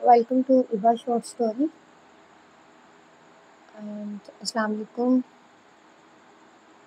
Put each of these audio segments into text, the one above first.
Welcome to Iba Short Story and Assalamu alaikum.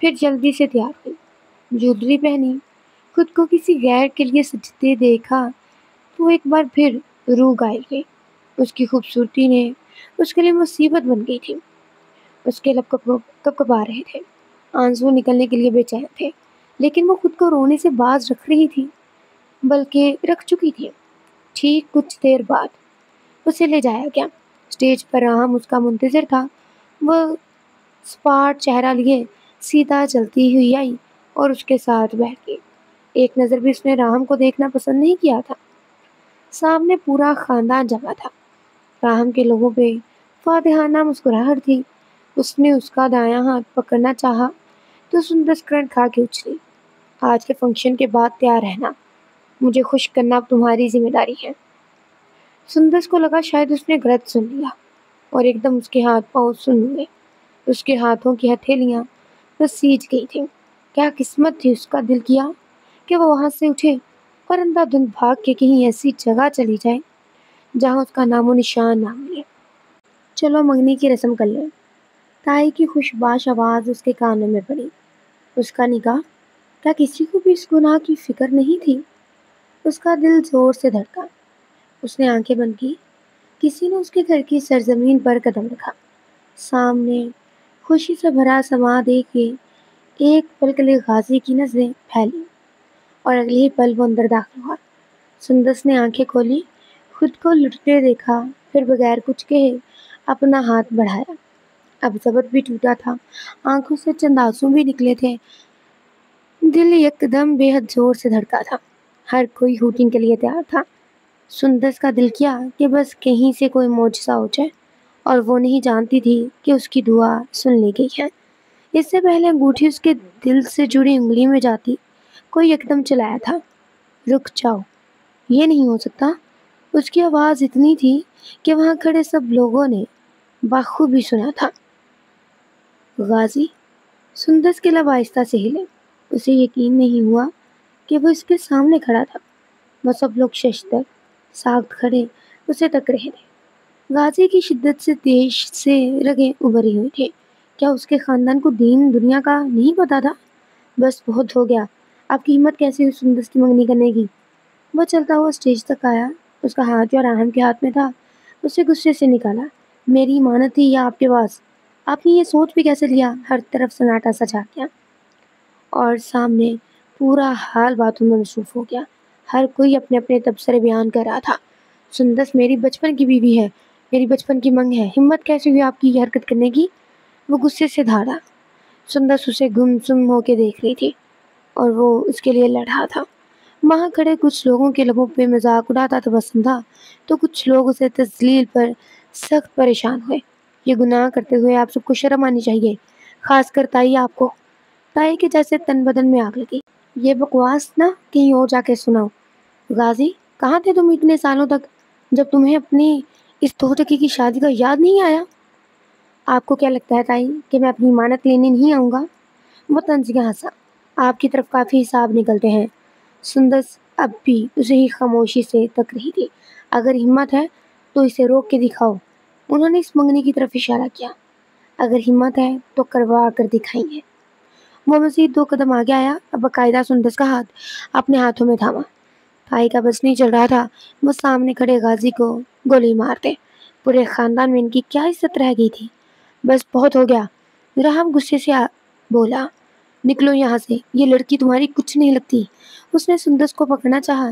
پھر جلدی سے تیار ہوئی، جویلری پہنی، خود کو کسی غیر کے لیے سجتے دیکھا تو ایک بار پھر روح گائل گئی۔ اس کی خوبصورتی نے اس کے لیے مصیبت بن گئی تھی۔ اس کے لب کپ کپا رہے تھے، آنسو نکلنے کے لیے بے چین تھے، لیکن وہ خود کو رونے سے باز رکھ رہی تھی، بلکہ رکھ چکی تھی۔ ٹھیک کچھ دیر بعد اسے لے جایا گیا۔ اسٹیج پر راہم اس کا منتظر تھا۔ وہ اسپاٹ چہرہ لیے سیدھا چلتی ہوئی آئی اور اس کے ساتھ بیٹھ گئی۔ ایک نظر بھی اس نے راہم کو دیکھنا پسند نہیں کیا تھا۔ سامنے پورا خاندان جمع تھا۔ راہم کے لوگوں پہ فاتحانہ مسکراہٹ تھی۔ اس نے اس کا دایاں ہاتھ پکڑنا چاہا تو سندس کرنٹ کھا کے اچھلی۔ آج کے فنکشن کے بعد تیار رہنا، مجھے خوش کرنا اب تمہاری ذمہ داری ہے۔ سندس کو لگا شاید اس نے غلط سن لیا اور ایک دم اس کے ہاتھ پاؤں سن ہوئے۔ اس کے ہاتھوں کی ہتھیلیاں بس سیج گئی تھیں۔ کیا قسمت تھی اس کا، دل کیا کہ وہ وہاں سے اٹھے اور اندھا دھند بھاگ کے کہیں ایسی جگہ چلی جائے جہاں اس کا نام و نشان نہ ملے۔ چلو منگنی کی رسم کر لیں۔ تائی کی خوشباش آواز اس کے کانوں میں پڑی۔ اس کا نکاح؟ کیا کسی کو بھی اس گناہ کی فکر نہیں تھی؟ اس کا دل زور سے دھڑکا۔ اس نے آنکھیں بند کی۔ کسی نے اس کے گھر کی سرزمین پر قدم رکھا۔ سامنے خوشی سے بھرا سما دیکھ کے ایک پل کے لیے غازی کی نظریں پھیلی اور اگلے ہی پل وہ اندر داخل ہوا۔ سندس نے آنکھیں کھولی، خود کو لٹتے دیکھا، پھر بغیر کچھ کہے اپنا ہاتھ بڑھایا۔ اب ضبط بھی ٹوٹا تھا، آنکھوں سے چند آنسو بھی نکلے تھے۔ دل یک دم بے حد زور سے دھڑکا تھا۔ ہر کوئی ہوٹنگ کے لیے تیار تھا۔ سندس کا دل کیا کہ بس کہیں سے کوئی معجزہ ہو جائے، اور وہ نہیں جانتی تھی کہ اس کی دعا سن لی گئی ہے۔ اس سے پہلے انگوٹھی اس کے دل سے جڑی انگلی میں جاتی کوئی یکدم چلایا تھا، رک جاؤ، یہ نہیں ہو سکتا۔ اس کی آواز اتنی تھی کہ وہاں کھڑے سب لوگوں نے بخوبی سنا تھا۔ غازی؟ سندس کے لب آہستہ سے ہلے۔ اسے یقین نہیں ہوا کہ وہ اس کے سامنے کھڑا تھا۔ وہ سب لوگ ششدر ساکت کھڑے اسے تک رہے تھے۔ غازی کی شدت سے دیش سے رگیں ابھری ہوئی تھی۔ کیا اس کے خاندان کو دین دنیا کا نہیں پتا تھا؟ بس بہت ہو گیا، آپ کی ہمت کیسے ہوئی سندس کی منگنی کرنے کی؟ وہ چلتا ہوا اسٹیج تک آیا۔ اس کا ہاتھ جو راہم کے ہاتھ میں تھا اسے غصے سے نکالا۔ میری امانت تھی یا آپ کے پاس؟ آپ نے یہ سوچ بھی کیسے لیا؟ ہر طرف سناٹا سا چھا گیا اور سامنے پورا حال باتوں میں مصروف ہو گیا۔ ہر کوئی اپنے اپنے تبصرے بیان کر رہا تھا۔ سندس میری بچپن کی بیوی ہے، میری بچپن کی منگ ہے، ہمت کیسے ہوئی آپ کی یہ حرکت کرنے کی؟ وہ غصے سے دھاڑا۔ سندس اسے گم سم ہو کے دیکھ رہی تھی اور وہ اس کے لیے لڑ رہا تھا۔ وہاں کھڑے کچھ لوگوں کے لبوں پہ مذاق اڑاتا تبسم تھا تو کچھ لوگ اسے تذلیل پر سخت پریشان ہوئے۔ یہ گناہ کرتے ہوئے آپ سب کو شرم آنی چاہیے، خاص کر تائی آپ کو۔ تائی کے جیسے تن بدن میں آگ لگی۔ یہ بکواس نہ کہیں اور جا کے سناؤ۔ غازی، کہاں تھے تم اتنے سالوں تک جب تمہیں اپنی اس دو ٹکی کی شادی کا یاد نہیں آیا؟ آپ کو کیا لگتا ہے تائی کہ میں اپنی امانت لینے نہیں آؤں گا؟ وہ طنزیہ ہنسا۔ آپ کی طرف کافی حساب نکلتے ہیں۔ سندس اب بھی اسے ہی خاموشی سے تک رہی تھی۔ اگر ہمت ہے تو اسے روک کے دکھاؤ۔ انہوں نے اس منگنی کی طرف اشارہ کیا۔ اگر ہمت ہے تو کروا کر دکھائیں گے۔ وہ مزید 2 قدم آگے آیا، اب باقاعدہ سندس کا ہاتھ اپنے ہاتھوں میں تھاما۔ تائی کا بس نہیں چل رہا تھا وہ سامنے کھڑے غازی کو گولی مارتے۔ پورے خاندان میں ان کی کیا عزت رہ گئی تھی؟ بس بہت ہو گیا، راہم غصے سے بولا۔ نکلو یہاں سے، یہ لڑکی تمہاری کچھ نہیں لگتی۔ اس نے سندس کو پکڑنا چاہا،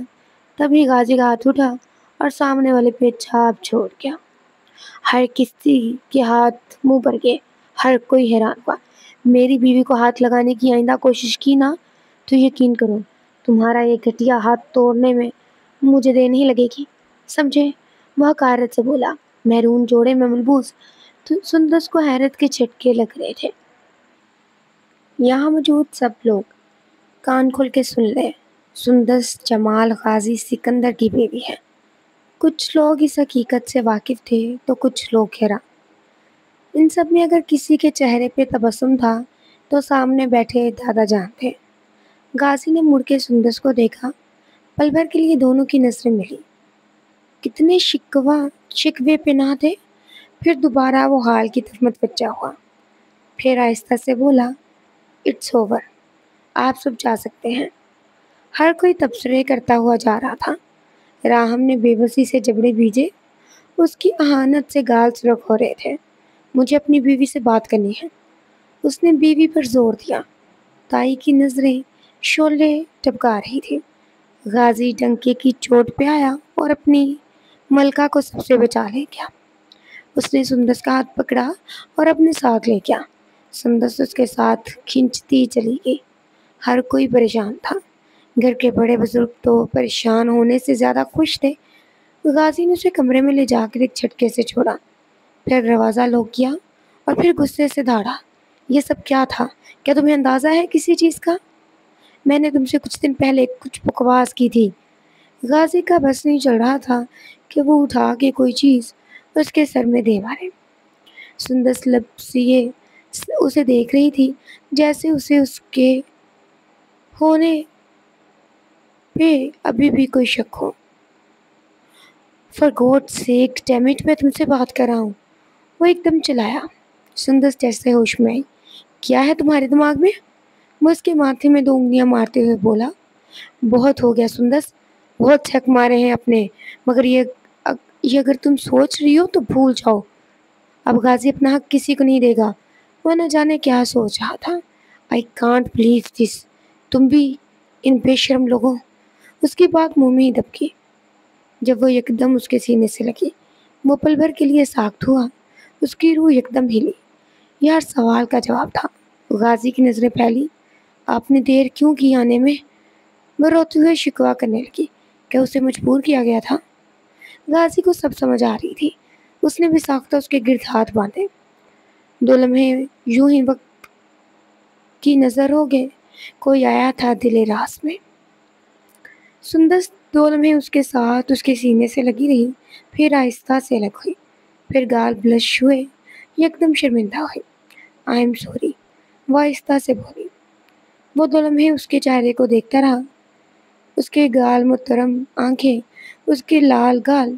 تبھی غازی کا ہاتھ اٹھا اور سامنے والے پہ چھاپ چھوڑ گیا۔ ہر کسی کے ہاتھ منہ پر گئے۔ ہر کوئی حیران ہوا۔ میری بیوی کو ہاتھ لگانے کی آئندہ کوشش کی نا تو یقین کرو تمہارا یہ گھٹیا ہاتھ توڑنے میں مجھے دیر نہیں لگے گی، سمجھے؟ وہ حقارت سے بولا۔ محرون جوڑے میں ملبوس سندس کو حیرت کے جھٹکے لگ رہے تھے۔ یہاں موجود سب لوگ کان کھول کے سن لیں، سندس جمال غازی سکندر کی بیوی ہے۔ کچھ لوگ اس حقیقت سے واقف تھے تو کچھ لوگ حیران۔ ان سب میں اگر کسی کے چہرے پہ تبسم تھا تو سامنے بیٹھے دادا جان تھے۔ غازی نے مڑ کے سندس کو دیکھا۔ پل بھر کے لیے دونوں کی نظریں ملی۔ کتنے شکوے پناہ تھے۔ پھر دوبارہ وہ حال کی طرف متوجہ ہوا۔ پھر آہستہ سے بولا، اٹس اوور، آپ سب جا سکتے ہیں۔ ہر کوئی تبصرے کرتا ہوا جا رہا تھا۔ راہم نے بے بسی سے جبڑے بھیجے، اس کی اہانت سے گال سرخ ہو رہے تھے۔ مجھے اپنی بیوی سے بات کرنی ہے، اس نے بیوی پر زور دیا۔ تائی کی نظریں شعلے ٹپکا رہی تھی۔ غازی ڈنکے کی چوٹ پہ آیا اور اپنی ملکہ کو سب سے بچا لے گیا۔ اس نے سندس کا ہاتھ پکڑا اور اپنے ساتھ لے گیا۔ سندس اس کے ساتھ کھنچتی چلی گئی۔ ہر کوئی پریشان تھا۔ گھر کے بڑے بزرگ تو پریشان ہونے سے زیادہ خوش تھے۔ غازی نے اسے کمرے میں لے جا کر ایک جھٹکے سے چھوڑا، پھر دروازہ لاک کیا اور پھر غصے سے دھاڑا۔ یہ سب کیا تھا؟ کیا تمہیں اندازہ ہے کسی چیز کا؟ میں نے تم سے کچھ دن پہلے کچھ بکواس کی تھی۔ غازی کا بس نہیں چل رہا تھا کہ وہ اٹھا کے کوئی چیز اس کے سر میں دے مارے۔ سندس لبسیے اسے دیکھ رہی تھی جیسے اسے اس کے ہونے پہ ابھی بھی کوئی شک ہو۔ For God sake damn it, میں تم سے بات کر رہا ہوں، وہ ایک دم چلایا۔ سندس جیسے ہوش میں آئی۔ کیا ہے تمہارے دماغ میں؟ وہ اس کے ماتھے میں 2 انگلیاں مارتے ہوئے بولا۔ بہت ہو گیا سندس، بہت چھک مارے ہیں اپنے، مگر یہ اگر تم سوچ رہی ہو تو بھول جاؤ۔ اب غازی اپنا حق کسی کو نہیں دے گا۔ وہ نہ جانے کیا سوچ رہا تھا۔ آئی کانٹ بلیو دس، تم بھی ان بے شرم لوگوں۔ اس کی بات منہ میں ہی دب گئی جب وہ یکدم اس کے سینے سے لگی۔ وہ پل بھر کے لیے ساکت ہوا، اس کی روح یکدم ہلی۔ یہ ہر سوال کا جواب تھا۔ غازی کی نظریں پھیلی۔ آپ نے دیر کیوں کی آنے میں؟ وہ روتے ہوئے شکوہ کرنے لگی۔ کیا اسے مجبور کیا گیا تھا؟ غازی کو سب سمجھ آ رہی تھی۔ اس نے بھی ساختہ اس کے گرد ہاتھ باندھے۔ 2 لمحے یوں ہی وقت کی نظر ہو گئے۔ کوئی آیا تھا دل راس میں۔ سندس 2 لمحے اس کے ساتھ اس کے سینے سے لگی رہی، پھر آہستہ سے الگ ہوئی، پھر گال بلش ہوئے، یکدم شرمندہ ہوئی۔ آئی ایم سوری، وہ آہستہ سے بولی۔ وہ 2 لمحے اس کے چہرے کو دیکھتا رہا، اس کے گال محترم آنکھیں، اس کے لال گال،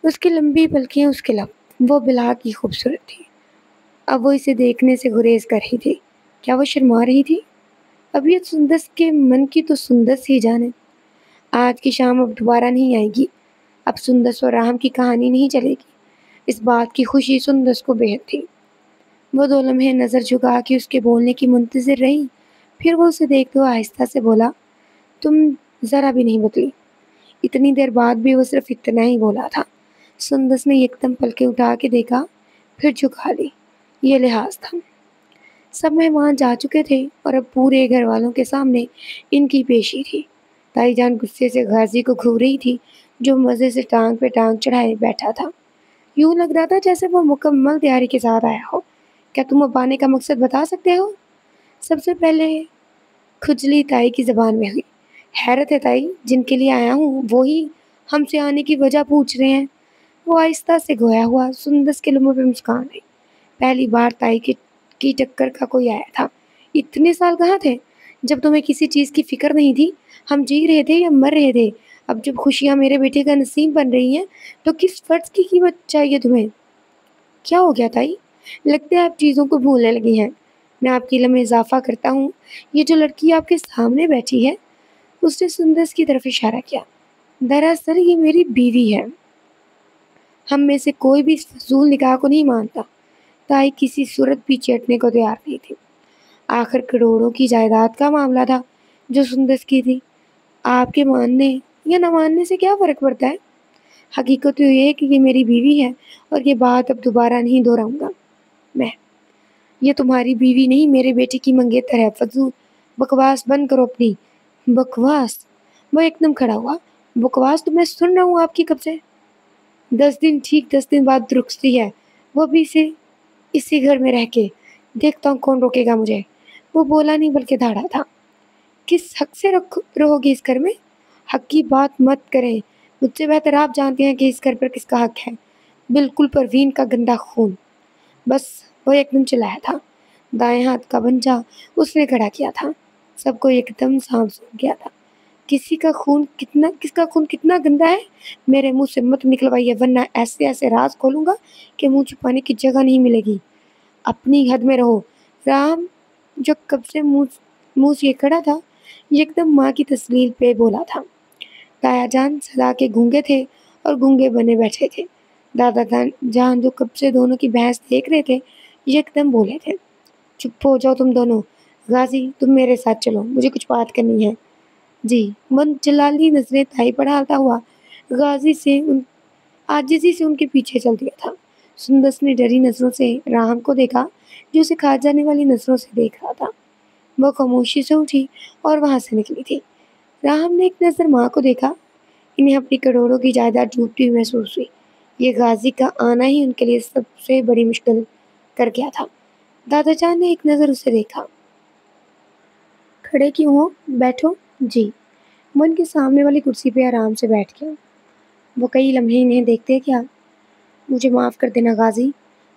اس کی لمبی پلکیں، اس کے لب۔ وہ بلا کی خوبصورت تھی۔ اب وہ اسے دیکھنے سے گریز کر رہی تھی۔ کیا وہ شرما رہی تھی؟ اب یہ سندس کے من کی تو سندس ہی جانے۔ آج کی شام اب دوبارہ نہیں آئے گی۔ اب سندس اور راہم کی کہانی نہیں چلے گی۔ اس بات کی خوشی سندس کو بے حد تھی۔ وہ 2 لمحے نظر جھکا کے اس کے بولنے کی منتظر رہی، پھر وہ اسے دیکھتے ہوئے آہستہ سے بولا، تم ذرا بھی نہیں بدلی۔ اتنی دیر بعد بھی وہ صرف اتنا ہی بولا تھا۔ سندس نے یکدم پلکیں اٹھا کے دیکھا، پھر جھکا لی۔ یہ لحاظ تھا۔ سب مہمان جا چکے تھے اور اب پورے گھر والوں کے سامنے ان کی پیشی تھی۔ تائی جان غصے سے غازی کو گھور رہی تھی جو مزے سے ٹانگ پہ ٹانگ چڑھائے بیٹھا تھا۔ یوں لگ رہا تھا جیسے وہ مکمل تیاری کے ساتھ آیا ہو۔ کیا تم اب آنے کا مقصد بتا سکتے ہو؟ سب سے پہلے کھجلی تائی کی زبان میں ہوئی۔ حیرت ہے تائی، جن کے لیے آیا ہوں وہی ہم سے آنے کی وجہ پوچھ رہے ہیں۔ وہ آہستہ سے گویا ہوا۔ سندس کے لبوں پہ مسکان آئی۔ پہلی بار تائی کی ٹکر کا کوئی آیا تھا۔ اتنے سال کہاں تھے جب تمہیں کسی چیز کی فکر نہیں تھی؟ ہم جی رہے تھے یا مر رہے تھے؟ اب جب خوشیاں میرے بیٹے کا نصیب بن رہی ہیں تو کس فرض کی قیمت چاہیے تمہیں؟ کیا ہو گیا تائی؟ لگتا ہے آپ چیزوں کو بھولنے لگی ہیں۔ میں آپ کی علم میں اضافہ کرتا ہوں، یہ جو لڑکی آپ کے سامنے بیٹھی ہے، اس نے سندس کی طرف اشارہ کیا۔ دراصل یہ میری بیوی ہے۔ ہم میں سے کوئی بھی اس فضول نکاح کو نہیں مانتا۔ تائی کسی صورت بھی چیٹنے کو تیار نہیں تھی۔ آخر کروڑوں کی جائیداد کا معاملہ تھا جو سندس کی تھی۔ آپ کے ماننے یا نہ ماننے سے کیا فرق پڑتا ہے؟ حقیقت تو یہ ہے کہ یہ میری بیوی ہے اور یہ بات اب دوبارہ نہیں دہراؤں گا میں۔ یہ تمہاری بیوی نہیں، میرے بیٹے کی منگیتر ہے۔ فضول بکواس بند کرو اپنی۔ بکواس؟ وہ ایک دم کھڑا ہوا۔ بکواس تو میں سن رہا ہوں آپ کی کب سے۔ 10 دن، ٹھیک 10 دن بعد رخصتی ہے، وہ بھی اسی گھر میں رہ کے۔ دیکھتا ہوں کون روکے گا مجھے۔ وہ بولا نہیں بلکہ دھاڑا تھا۔ کس حق سے رہو گی اس گھر میں؟ حق کی بات مت کریں، مجھ سے بہتر آپ جانتے ہیں کہ اس گھر پر کس کا حق ہے۔ بالکل پروین کا گندا خون۔ بس، وہ ایک دم چلایا تھا۔ دائیں ہاتھ کا بنجا اس نے کھڑا کیا تھا۔ سب کو ایک دم سانپ سو گیا تھا۔ کس کا خون کتنا گندا ہے میرے منہ سے مت نکلوائیے، ورنہ ایسے راز کھولوں گا کہ منہ چھپانے کی جگہ نہیں ملے گی۔ اپنی حد میں رہو۔ جو کب سے منہ سے کھڑا تھا، یکدم ماں کی تصویر پہ بولا تھا۔ تایا جان سلا کے گونگے تھے اور گونگے بنے بیٹھے تھے۔ دادا جان جو کب سے دونوں کی بحث دیکھ رہے تھے، یکدم بولے تھے، چپ ہو جاؤ تم دونوں، غازی تم میرے ساتھ چلو، مجھے کچھ بات کرنی ہے۔ جی، من جلالی نظریں تائی پر ڈالتا ہوا غازی سے عاجزی سے ان کے پیچھے چل دیا تھا۔ سندس نے ڈری نظروں سے راہم کو دیکھا جو اسے کھا جانے والی نظروں سے دیکھ رہا تھا۔ وہ خاموشی سے اٹھی اور وہاں سے نکلی تھی۔ راہم نے ایک نظر ماں کو دیکھا، انہیں اپنی کروڑوں کی جائیداد ڈوبتی ہوئی محسوس ہوئی۔ یہ غازی کا آنا ہی ان کے لیے سب سے بڑی مشکل کر گیا تھا۔ دادا جان نے ایک نظر اسے دیکھا۔ کھڑے کیوں ہو؟ بیٹھو۔ جی۔ من کے سامنے والی کرسی پہ آرام سے بیٹھ گیا۔ وہ کئی لمحے انہیں دیکھتے کیا، مجھے معاف کر دینا غازی،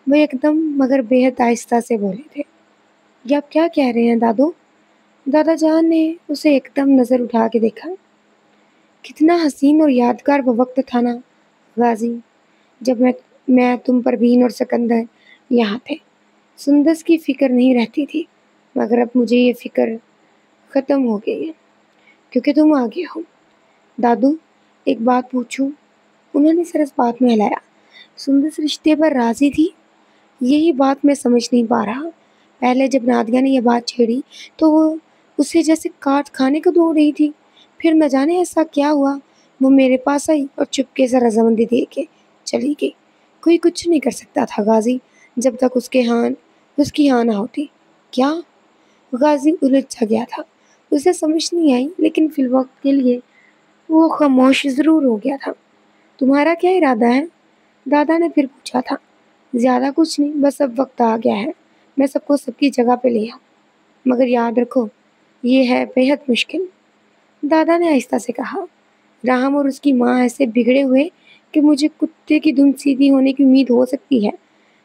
وہ ایک دم مگر بے حد آہستہ سے بولے تھے۔ یہ آپ کیا کہہ رہے ہیں دادو؟ دادا جان نے اسے ایک دم نظر اٹھا کے دیکھا۔ کتنا حسین اور یادگار وہ وقت تھا نا غازی، جب میں تم پروین اور سکندر یہاں تھے۔ سندس کی فکر نہیں رہتی تھی، مگر اب مجھے یہ فکر ختم ہو گئی ہے کیونکہ تم آ گئے ہو۔ دادو ایک بات پوچھوں؟ انہوں نے سر اس بات میں ہلایا۔ سندس رشتے پر راضی تھی؟ یہی بات میں سمجھ نہیں پا رہا۔ پہلے جب نادیہ نے یہ بات چھیڑی تو وہ اسے جیسے کاٹ کھانے کو دوڑ رہی تھی، پھر نہ جانے ایسا کیا ہوا، وہ میرے پاس آئی اور چپکے سے رضامندی دے کے چلی گئی۔ کوئی کچھ نہیں کر سکتا تھا غازی جب تک اس کی ہاں نہ ہوتی۔ کیا؟ غازی الجھ سا گیا تھا، اسے سمجھ نہیں آئی، لیکن فی الوقت کے لیے وہ خاموش ضرور ہو گیا تھا۔ تمہارا کیا ارادہ ہے؟ دادا نے پھر پوچھا تھا۔ زیادہ کچھ نہیں، بس اب وقت آ گیا ہے، میں سب کو سب کی جگہ پہ لے آؤں، مگر یاد رکھو یہ ہے بے حد مشکل، دادا نے آہستہ سے کہا۔ راہم اور اس کی ماں ایسے بگڑے ہوئے کہ مجھے کتے کی دھن سیدھی ہونے کی امید ہو سکتی ہے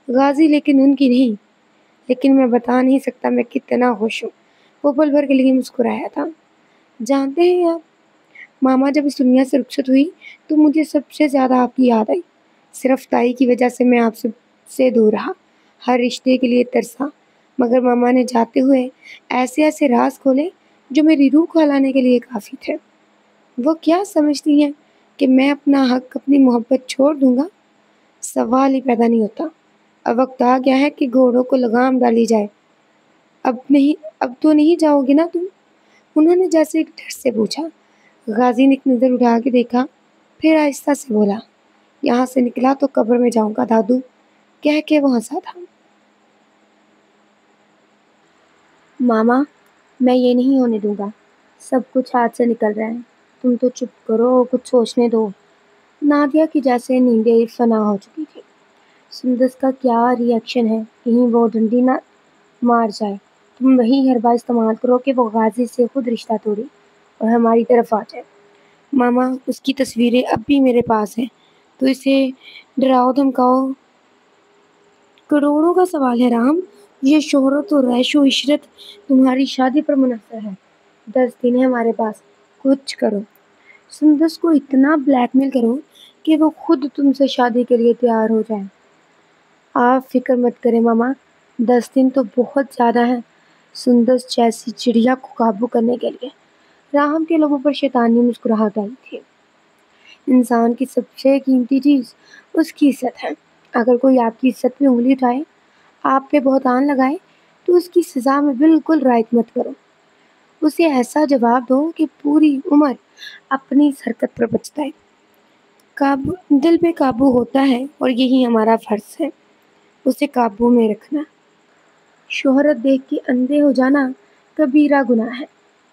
غازی، لیکن ان کی نہیں۔ لیکن میں بتا نہیں سکتا میں کتنا خوش ہوں۔ وہ پل بھر کے لیے مسکرایا تھا۔ جانتے ہیں آپ، ماما جب اس دنیا سے رخصت ہوئی تو مجھے سب سے زیادہ آپ کی یاد آئی۔ صرف تائی کی وجہ سے میں آپ سے دور رہا، ہر رشتے کے لیے ترسا، مگر ماما نے جاتے ہوئے ایسے ایسے راز کھولے جو میری روح کو ہلانے کے لیے کافی تھے۔ وہ کیا سمجھتی ہیں کہ میں اپنا حق، اپنی محبت چھوڑ دوں گا؟ سوال ہی پیدا نہیں ہوتا۔ اب وقت آ گیا ہے کہ گھوڑوں کو لگام ڈالی جائے۔ اب تو نہیں جاؤ گے نا تم؟ انہوں نے جیسے ایک ڈر سے پوچھا۔ غازی نے ایک نظر اٹھا کے دیکھا، پھر آہستہ سے بولا، یہاں سے نکلا تو قبر میں جاؤں گا دادو، کہہ کے وہ ہنسا تھا۔ ماما میں یہ نہیں ہونے دوں گا، سب کچھ ہاتھ سے نکل رہا ہے، تم تو چپ کرو، کچھ سوچنے دو۔ نادیہ کی جیسے نیندیں فنا ہو چکی تھی۔ سندس کا کیا ری ایکشن ہے، کہیں وہ ڈنڈی نہ مار جائے۔ تم وہی حربہ استعمال کرو کہ وہ غازی سے خود رشتہ توڑے اور ہماری طرف آ جائے۔ ماما اس کی تصویریں اب بھی میرے پاس ہیں، تو اسے ڈراؤ دھمکاؤ۔ کروڑوں کا سوال ہے رام، یہ شہرت اور عیش و عشرت تمہاری شادی پر منحصر ہے۔ 10 دن ہے ہمارے پاس، کچھ کرو، سندس کو اتنا بلیک میل کرو کہ وہ خود تم سے شادی کے لیے تیار ہو جائے۔ آپ فکر مت کریں ماما، 10 دن تو بہت زیادہ ہیں سندس جیسی چڑیا کو قابو کرنے کے لیے۔ راہم کے لبوں پر شیطانی مسکراہٹ آئی تھی۔ انسان کی سب سے قیمتی چیز اس کی عزت ہے۔ اگر کوئی آپ کی عزت میں انگلی اٹھائے، آپ پہ بہتان لگائے، تو اس کی سزا میں بالکل رعایت مت کرو۔ اسے ایسا جواب دو کہ پوری عمر اپنی حرکت پر بچتا ہے۔ دل پہ قابو ہوتا ہے اور یہی ہمارا فرض ہے، اسے قابو میں رکھنا۔ شہرت دیکھ کے اندھے ہو جانا کبیرہ گناہ ہے۔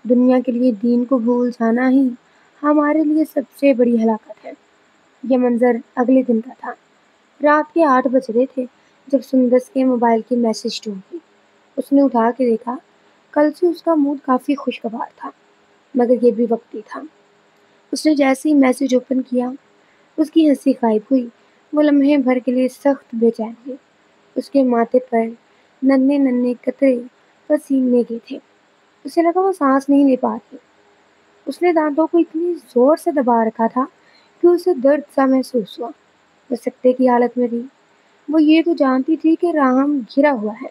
دنیا کے لیے دین کو بھول جانا ہی ہمارے لیے سب سے بڑی ہلاکت ہے۔ یہ منظر اگلے دن کا تھا۔ رات کے 8 بج رہے تھے جب سندس کے موبائل کی میسج ٹون ہوئی۔ اس نے اٹھا کے دیکھا۔ کل سے اس کا موڈ کافی خوشگوار تھا، مگر یہ بھی وقتی تھا۔ اس نے جیسے ہی میسج اوپن کیا، اس کی ہنسی غائب ہوئی۔ وہ لمحے بھر کے لیے سخت بے چین ہوئی۔ اس کے ماتھے پر ننھے ننھے قطرے پسینے کے تھے۔ اسے لگا وہ سانس نہیں لے پا رہی۔ اس نے دانتوں کو اتنی زور سے دبا رکھا تھا کہ اسے درد سا محسوس ہوا۔ وہ سکتے کی حالت میں تھی۔ وہ یہ تو جانتی تھی کہ راہم گھرا ہوا ہے،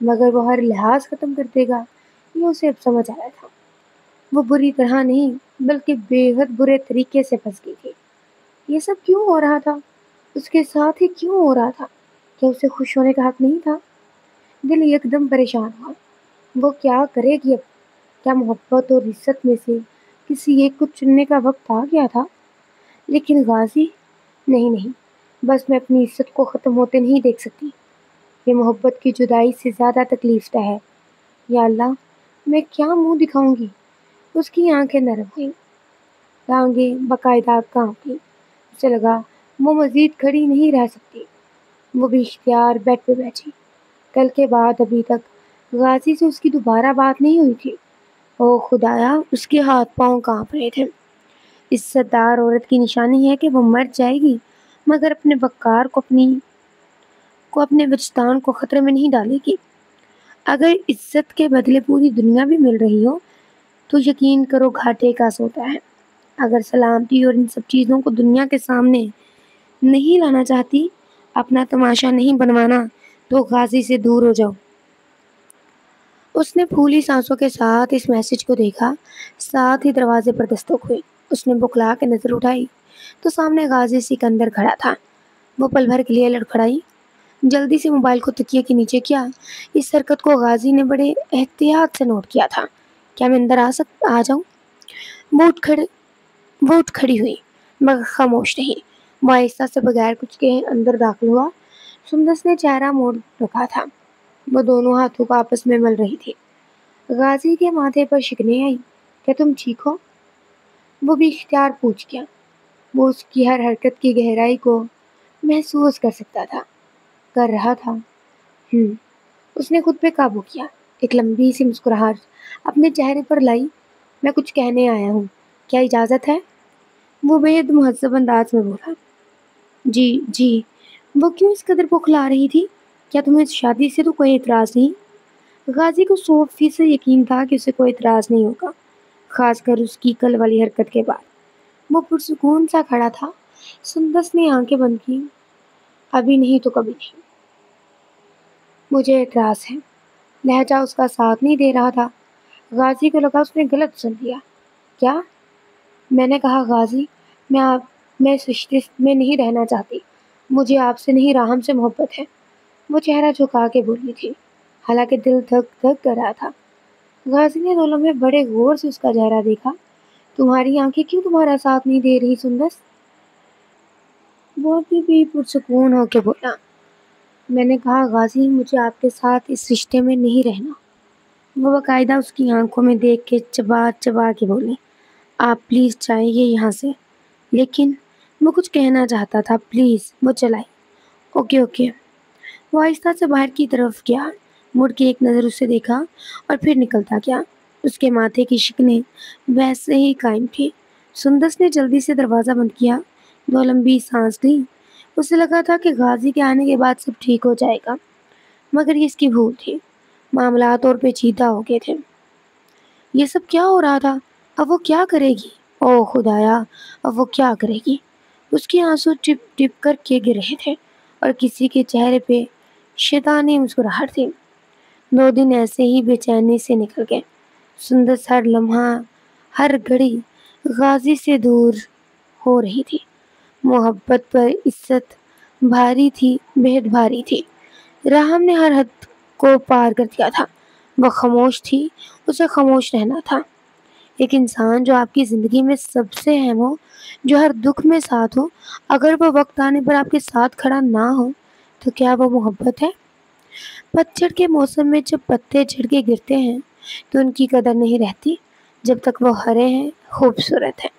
مگر وہ ہر لحاظ ختم کر دے گا، یہ اسے اب سمجھ آیا تھا۔ وہ بری طرح نہیں بلکہ بے حد برے طریقے سے پھنس گئی تھی۔ یہ سب کیوں ہو رہا تھا؟ اس کے ساتھ ہی کیوں ہو رہا تھا؟ کیا اسے خوش ہونے کا حق نہیں تھا؟ دل ایک دم پریشان ہوا۔ وہ کیا کرے گی اب؟ کیا محبت اور عزت میں سے کسی ایک کو چننے کا وقت آ گیا تھا؟ لیکن غازی، نہیں نہیں، بس میں اپنی عزت کو ختم ہوتے نہیں دیکھ سکتی۔ یہ محبت کی جدائی سے زیادہ تکلیف دہ ہے۔ یا اللہ، میں کیا منہ دکھاؤں گی؟ اس کی آنکھیں نرم ہوئیں، ٹانگیں باقاعدہ کانپ گئیں۔ اسے لگا وہ مزید کھڑی نہیں رہ سکتی۔ وہ بھی اختیار بیڈ پہ بیٹھی۔ کل کے بعد ابھی تک غازی سے اس کی دوبارہ بات نہیں ہوئی تھی۔ او خدایا، اس کے ہاتھ پاؤں کانپ رہے تھے۔ عزت دار عورت کی نشانی ہے کہ وہ مر جائے گی مگر اپنے وقار کو اپنے وجدان کو خطرے میں نہیں ڈالے گی۔ اگر عزت کے بدلے پوری دنیا بھی مل رہی ہو تو یقین کرو گھاٹے کا سودا ہے۔ اگر سلامتی اور ان سب چیزوں کو دنیا کے سامنے نہیں لانا چاہتی، اپنا تماشا نہیں بنوانا، تو غازی سے دور ہو جاؤ۔ اس نے پھولی سانسوں کے ساتھ اس میسج کو دیکھا، ساتھ ہی دروازے پر دستک ہوئی۔ اس نے بکلا کے نظر اٹھائی تو سامنے غازی سکندر کھڑا تھا۔ وہ پل بھر کے لیے لڑکھڑائی، جلدی سے موبائل کو تکیے کے نیچے کیا۔ اس حرکت کو غازی نے بڑے احتیاط سے نوٹ کیا تھا۔ کیا میں اندر آ جاؤں؟ وہ اٹھ کھڑی ہوئی مگر خاموش نہیں۔ وہ آہستہ سے بغیر کچھ کہے اندر داخل ہوا۔ سندس نے چہرہ موڑ رکھا تھا۔ وہ دونوں ہاتھوں کو آپس میں مل رہی تھی۔ غازی کے ماتھے پر شکنیں آئی۔ کیا تم ٹھیک ہو؟ وہ بھی اختیار پوچھ گیا۔ وہ اس کی ہر حرکت کی گہرائی کو محسوس کر رہا تھا۔ اس نے خود پہ قابو کیا، ایک لمبی سی مسکراہٹ اپنے چہرے پر لائی۔ میں کچھ کہنے آیا ہوں، کیا اجازت ہے؟ وہ بے حد مہذب انداز میں بولا۔ جی جی۔ وہ کیوں اس قدر بوکھلا رہی تھی؟ کیا تمہیں اس شادی سے تو کوئی اعتراض نہیں؟ غازی کو 100% یقین تھا کہ اسے کوئی اعتراض نہیں ہوگا، خاص کر اس کی کل والی حرکت کے بعد۔ وہ پرسکون سا کھڑا تھا۔ سندس نے آنکھیں بند کی۔ ابھی نہیں تو کبھی نہیں۔ مجھے اعتراض ہے۔ لہجہ اس کا ساتھ نہیں دے رہا تھا۔ غازی کو لگا اس نے غلط سن لیا۔ کیا؟ میں نے کہا غازی، میں اس رشتے میں نہیں رہنا چاہتی۔ مجھے آپ سے نہیں، راہم سے محبت ہے۔ وہ چہرہ جھکا کے بولی تھی، حالانکہ دل دھک دھک کر رہا تھا۔ غازی نے 2 لمحے بڑے غور سے اس کا چہرہ دیکھا۔ تمہاری آنکھیں کیوں تمہارا ساتھ نہیں دے رہی سندس؟ وہ ابھی بھی پرسکون ہو کے بولا، میں نے کہا غازی، مجھے آپ کے ساتھ اس رشتے میں نہیں رہنا۔ وہ باقاعدہ اس کی آنکھوں میں دیکھ کے چبا چبا کے بولی، آپ پلیز جائیے یہاں سے۔ لیکن وہ کچھ کہنا چاہتا تھا۔ پلیز۔ وہ چلائی۔ اوکے۔ وہ آہستہ سے باہر کی طرف گیا، مڑ کے ایک نظر اسے دیکھا اور پھر نکلتا گیا۔ اس کے ماتھے کی شکنیں ویسے ہی قائم تھی۔ سندس نے جلدی سے دروازہ بند کیا، 2 لمبی سانس لی۔ اسے لگا تھا کہ غازی کے آنے کے بعد سب ٹھیک ہو جائے گا، مگر یہ اس کی بھول تھی۔ معاملات اور پیچیدہ ہو گئے تھے۔ یہ سب کیا ہو رہا تھا؟ اب وہ کیا کرے گی؟ او خدایا، اب وہ کیا کرے گی؟ اس کی آنسو ٹپ ٹپ کر کے گر رہے تھے اور کسی کے چہرے پہ شیطانی مسکراہٹ تھی۔ 2 دن ایسے ہی بے چینی سے نکل گئے۔ سندس ہر لمحہ، ہر گھڑی غازی سے دور ہو رہی تھی۔ محبت پر عزت بھاری تھی، بے حد بھاری تھی۔ راہم نے ہر حد کو پار کر دیا تھا۔ وہ خاموش تھی، اسے خاموش رہنا تھا۔ ایک انسان جو آپ کی زندگی میں سب سے اہم ہو، جو ہر دکھ میں ساتھ ہو، اگر وہ وقت آنے پر آپ کے ساتھ کھڑا نہ ہو تو کیا وہ محبت ہے؟ پتجھڑ کے موسم میں جب پتے جھڑ کے گرتے ہیں تو ان کی قدر نہیں رہتی جب تک وہ ہرے ہیں، خوبصورت ہیں۔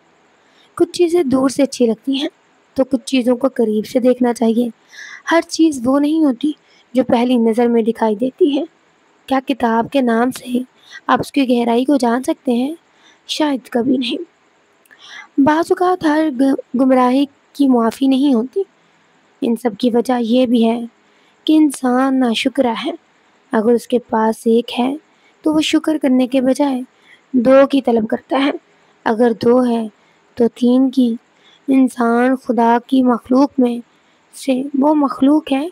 کچھ چیزیں دور سے اچھی لگتی ہیں تو کچھ چیزوں کو قریب سے دیکھنا چاہیے۔ ہر چیز وہ نہیں ہوتی جو پہلی نظر میں دکھائی دیتی ہے۔ کیا کتاب کے نام سے آپ اس کی گہرائی کو جان سکتے ہیں؟ شاید کبھی نہیں۔ بعض اوقات ہر گمراہی کی معافی نہیں ہوتی۔ ان سب کی وجہ یہ بھی ہے کہ انسان ناشکرا ہے۔ اگر اس کے پاس ایک ہے تو وہ شکر کرنے کے بجائے 2 کی طلب کرتا ہے، اگر 2 ہے تو 3 کی۔ انسان خدا کی مخلوق میں سے وہ مخلوق ہے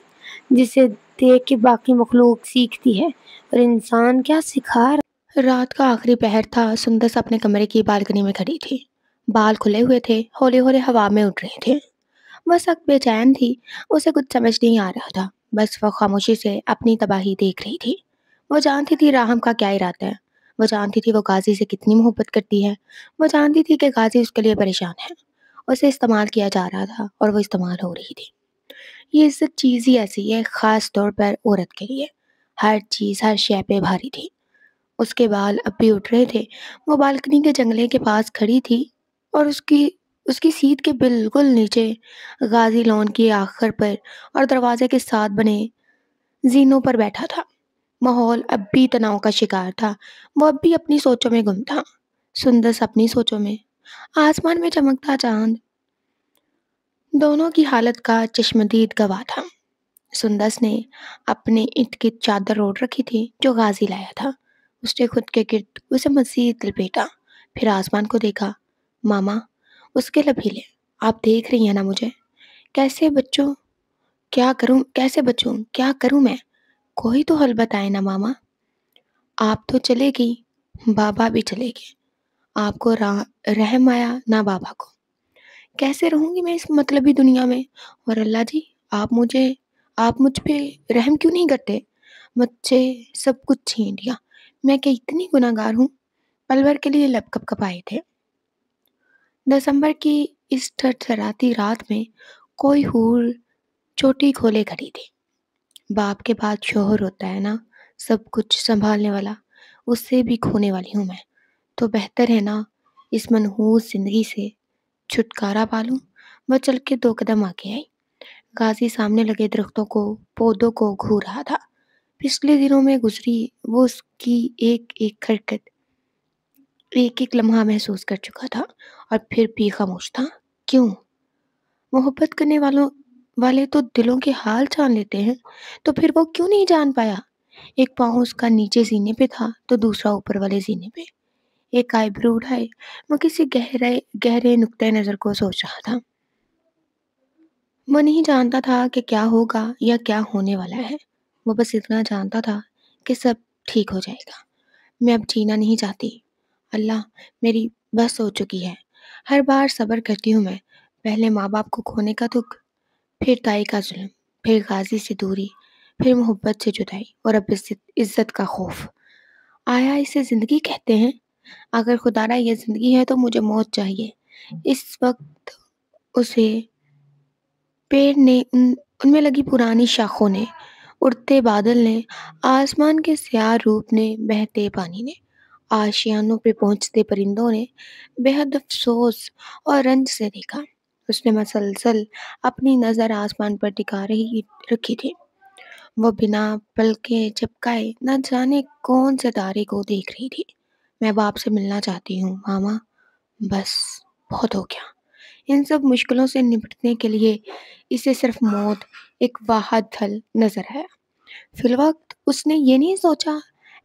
جسے دیکھ کے باقی مخلوق سیکھتی ہے، اور انسان کیا سکھا رہا ہے۔ رات کا آخری پہر تھا۔ سندس اپنے کمرے کی بالکنی میں کھڑی تھی۔ بال کھلے ہوئے تھے، ہولے ہولے ہوا میں اڑ رہے تھے۔ وہ سخت بے چین تھی، اسے کچھ سمجھ نہیں آ رہا تھا، بس وہ خاموشی سے اپنی تباہی دیکھ رہی تھی۔ وہ جانتی تھی راہم کا کیا ارادہ ہے، وہ جانتی تھی وہ غازی سے کتنی محبت کرتی ہے، وہ جانتی تھی کہ غازی اس کے لیے پریشان ہے، اسے استعمال کیا جا رہا تھا اور وہ استعمال ہو رہی تھی۔ یہ عزت چیز ہی ایسی ہے، خاص طور پر عورت کے لیے، ہر چیز ہر شے پہ بھاری تھی۔ اس کے بال اب بھی اٹھ رہے تھے۔ وہ بالکنی کے جنگلے کے پاس کھڑی تھی اور اس کی سیٹ کے بالکل نیچے غازی لون کی آخر پر اور دروازے کے ساتھ بنے زینوں پر بیٹھا تھا۔ ماحول اب بھی تناؤ کا شکار تھا۔ وہ اب بھی اپنی سوچوں میں گم تھا، سندس اپنی سوچوں میں۔ آسمان میں چمکتا چاند دونوں کی حالت کا چشمدید گواہ تھا۔ سندس نے اپنے ارد گرد چادر اوڑھ رکھی تھی جو غازی لایا تھا۔ اس نے خود کے گرد اسے مزید لپیٹا، پھر آسمان کو دیکھا۔ ماما، اس کے لب ہلے۔ آپ دیکھ رہی ہیں نا مجھے؟ کیسے بچوں کیا کروں میں؟ کوئی تو حل بتائے نا ماما۔ آپ تو چلے گئی، بابا بھی چلے گئے، آپ کو رحم آیا نہ بابا کو؟ کیسے رہوں گی میں اس مطلبی دنیا میں؟ اور اللہ جی، آپ مجھ پہ رحم کیوں نہیں کرتے؟ مجھ سے سب کچھ چھین لیا، میں کہ اتنی گناہ گار ہوں۔ پل بھر کے لیے لب کپ کپائے تھے۔ دسمبر کی اس تھرتھراتی رات میں کوئی حور چوٹی کھولے کھڑی تھی۔ باپ کے بعد شوہر ہوتا ہے نا سب کچھ سنبھالنے والا، اس سے بھی کھونے والی ہوں میں، تو بہتر ہے نا اس منحوس زندگی سے چھٹکارا پالوں۔ وہ چل کے 2 قدم آگے آئی۔ غازی سامنے لگے درختوں کو، پودوں کو گھور رہا تھا۔ پچھلے دنوں میں گزری وہ اس کی ایک ایک حرکت، ایک ایک لمحہ محسوس کر چکا تھا، اور پھر بھی خاموش تھا۔ کیوں؟ محبت کرنے والے تو دلوں کے حال جان لیتے ہیں، تو پھر وہ کیوں نہیں جان پایا؟ ایک پاؤں اس کا نیچے سینے پہ تھا تو دوسرا اوپر والے سینے پہ۔ ایک آئیبرو اٹھائے، وہ کسی گہرے نقطۂ نظر کو سوچ رہا تھا۔ وہ نہیں جانتا تھا کہ کیا ہوگا یا کیا ہونے والا ہے، وہ بس اتنا جانتا تھا کہ سب ٹھیک ہو جائے گا۔ میں اب جینا نہیں چاہتی، اللہ میری بس ہو چکی ہے۔ ہر بار صبر کرتی ہوں میں، پہلے ماں باپ کو کھونے کا دکھ، پھر تائی کا ظلم، پھر غازی سے دوری، پھر محبت سے جدائی، اور اب عزت کا خوف۔ آیا اسے زندگی کہتے ہیں؟ اگر خدا را یہ زندگی ہے تو مجھے موت چاہیے۔ اس وقت اسے پیڑ نے، ان میں لگی پرانی شاخوں نے، اڑتے بادل نے، آسمان کے سیاہ روپ نے، بہتے پانی نے، آشیانوں پہ پہنچتے پرندوں نے بے حد افسوس اور رنج سے دیکھا۔ اس نے مسلسل اپنی نظر آسمان پر ٹکا رکھی تھی۔ وہ بنا پلکیں جھپکائے نہ جانے کون سے تارے کو دیکھ رہی تھی۔ میں باپ سے ملنا چاہتی ہوں ماما، بس بہت ہو گیا۔ ان سب مشکلوں سے نپٹنے کے لیے اسے صرف موت ایک واحد حل نظر آیا۔ فی الوقت اس نے یہ نہیں سوچا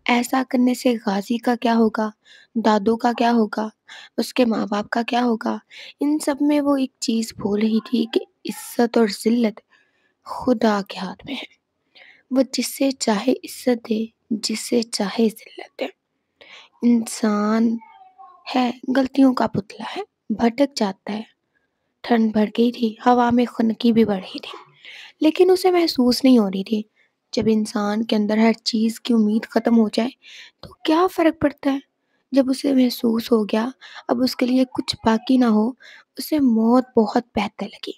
ایسا کرنے سے غازی کا کیا ہوگا، دادو کا کیا ہوگا، اس کے ماں باپ کا کیا ہوگا۔ ان سب میں وہ ایک چیز بھول رہی تھی کہ عزت اور ذلت خدا کے ہاتھ میں ہے۔ وہ جس سے چاہے عزت دے، جس سے چاہے ذلت دے۔ انسان ہے غلطیوں کا پتلا ہے، بھٹک جاتا ہے۔ ٹھنڈ بڑھ گئی تھی، ہوا میں خنکی بھی بڑھ رہی تھی، لیکن اسے محسوس نہیں ہو رہی تھی۔ جب انسان کے اندر ہر چیز کی امید ختم ہو جائے تو کیا فرق پڑتا ہے؟ جب اسے محسوس ہو گیا اب اس کے لیے کچھ باقی نہ ہو، اسے موت بہت بہتر لگی۔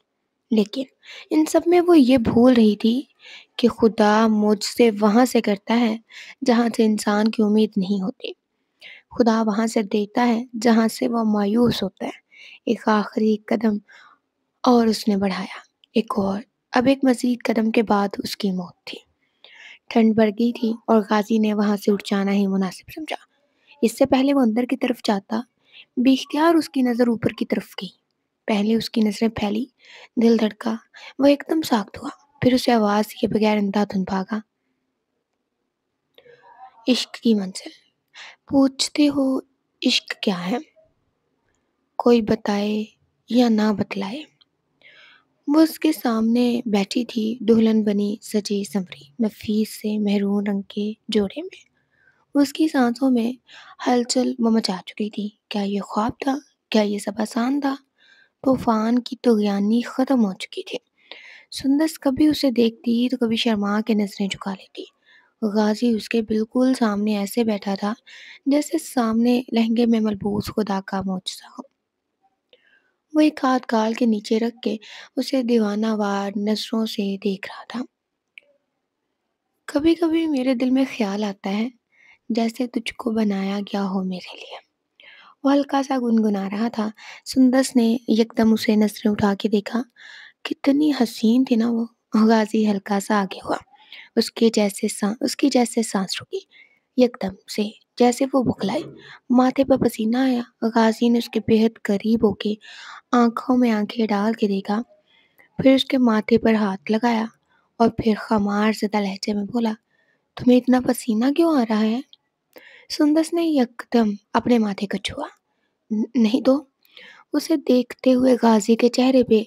لیکن ان سب میں وہ یہ بھول رہی تھی کہ خدا مجھ سے وہاں سے کرتا ہے جہاں سے انسان کی امید نہیں ہوتی۔ خدا وہاں سے دیتا ہے جہاں سے وہ مایوس ہوتا ہے۔ ایک آخری قدم اور اس نے بڑھایا، ایک اور، اب ایک مزید قدم کے بعد اس کی موت تھی۔ ٹھنڈ بڑھ گئی تھی اور غازی نے وہاں سے اٹھ جانا ہی مناسب سمجھا۔ اس سے پہلے وہ اندر کی طرف جاتا، بے اختیار اس کی نظر اوپر کی طرف گئی۔ پہلے اس کی نظریں پھیلی، دل دھڑکا، وہ ایک دم ساکت ہوا، پھر اسے آواز کے بغیر اندھا دھند بھاگا۔ عشق کی منزل۔ پوچھتے ہو عشق کیا ہے؟ کوئی بتائے یا نہ بتلائے، وہ اس کے سامنے بیٹھی تھی، دلہن بنی سجی سنوری نفیس سے مہرون رنگ کے جوڑے میں۔ اس کی سانسوں میں ہلچل مچا چکی تھی۔ کیا یہ خواب تھا؟ کیا یہ سب آسان تھا؟ طوفان کی طغیانی ختم ہو چکی تھی۔ سندس کبھی اسے دیکھتی تو کبھی شرما کے نظریں جھکا لیتی۔ غازی اس کے بالکل سامنے ایسے بیٹھا تھا جیسے سامنے لہنگے میں ملبوس خدا کا معجزہ ہو۔ وہ ایک ہاتھ گال کے نیچے رکھ کے اسے دیوانہ وار نظروں سے دیکھ رہا تھا۔ کبھی کبھی میرے دل میں خیال آتا ہے جیسے تجھ کو بنایا گیا ہو میرے لیے، وہ ہلکا سا گنگنا رہا تھا۔ سندس نے یکدم اسے نظریں اٹھا کے دیکھا۔ کتنی حسین تھی نا وہ۔ غازی ہلکا سا آگے ہوا، اس کی جیسے سانس رکی یکدم سے، جیسے وہ بکھلائی۔ ماتھے پہ پسینہ آیا۔ غازی نے اس کے بےحد قریب ہو کے آنکھوں میں آنکھیں ڈال کے دیکھا، پھر اس کے ماتھے پر ہاتھ لگایا اور پھر خمار زدہ لہجے میں بولا، تمہیں اتنا پسینہ کیوں آ رہا ہے؟ سندس نے یکدم اپنے ماتھے کو چھوا۔ نہیں تو اسے دیکھتے ہوئے غازی کے چہرے پہ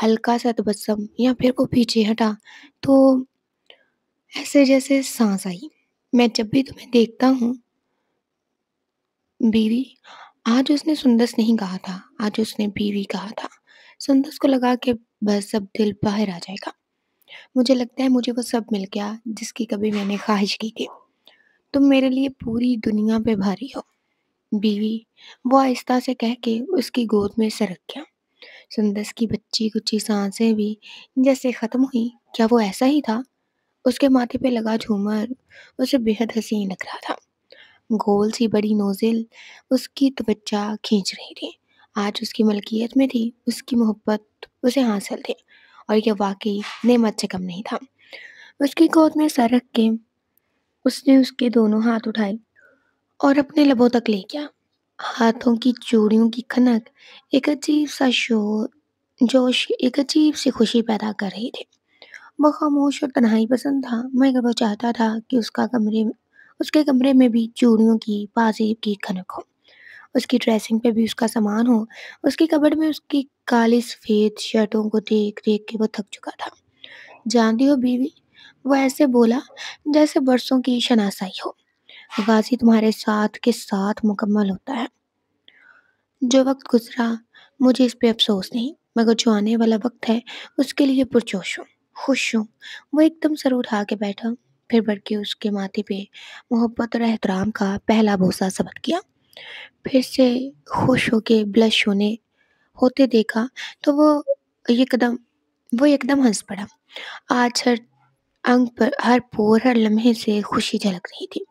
ہلکا سا تبسم، یا پھر وہ پیچھے ہٹا تو ایسے جیسے سانس آئی۔ میں جب بھی تمہیں دیکھتا ہوں بیوی، آج اس نے سندس نہیں کہا تھا، آج اس نے بیوی کہا تھا۔ سندس کو لگا کہ بس اب دل باہر آ جائے گا۔ مجھے لگتا ہے مجھے وہ سب مل گیا جس کی کبھی میں نے خواہش کی تھی۔ تم میرے لیے پوری دنیا پہ بھاری ہو بیوی، وہ آہستہ سے کہہ کے اس کی گود میں سرک گیا۔ سندس کی بچی کچی سانسیں بھی جیسے ختم ہوئی۔ کیا وہ ایسا ہی تھا؟ اس کے ماتھے پہ لگا جھومر اسے بےحد حسین لگ رہا تھا۔ گول سی بڑی نوزل اس کی توجہ کھینچ رہی تھی۔ آج اس کی ملکیت میں تھی، اس کی محبت اسے حاصل تھی، اور یہ واقعی نعمت سے کم نہیں تھا۔ اس کی گود میں سر رکھ کے اس نے اس کے دونوں ہاتھ اٹھائے اور اپنے لبوں تک لے گیا۔ ہاتھوں کی چوڑیوں کی کھنک ایک عجیب سا جوش، ایک عجیب سی خوشی پیدا کر رہی تھی۔ وہ خاموش اور تنہائی پسند تھا، مگر وہ چاہتا تھا کہ اس کے کمرے میں بھی چوڑیوں کی پازیب کی کھنک ہو، اس کی ڈریسنگ پہ بھی اس کا سامان ہو، اس کی کبڑ میں اس کی کالی سفید شرٹوں کو دیکھ دیکھ کے وہ تھک چکا تھا۔ جانتی ہو بیوی، وہ ایسے بولا جیسے برسوں کی شناسائی ہو، غازی تمہارے ساتھ کے ساتھ مکمل ہوتا ہے۔ جو وقت گزرا مجھے اس پہ افسوس نہیں، مگر جو آنے والا وقت ہے اس کے لیے پرجوش ہوں، خوش ہوں۔ وہ ایک دم سر اٹھا کے بیٹھا، پھر بڑھ کے اس کے ماتھے پہ محبت اور احترام کا پہلا بوسہ ثبت کیا، پھر سے خوش ہو کے بلش ہوتے دیکھا تو یکدم وہ یکدم ہنس پڑا۔ آج ہر انگ پر، ہر پور، ہر لمحے سے خوشی جھلک رہی تھی۔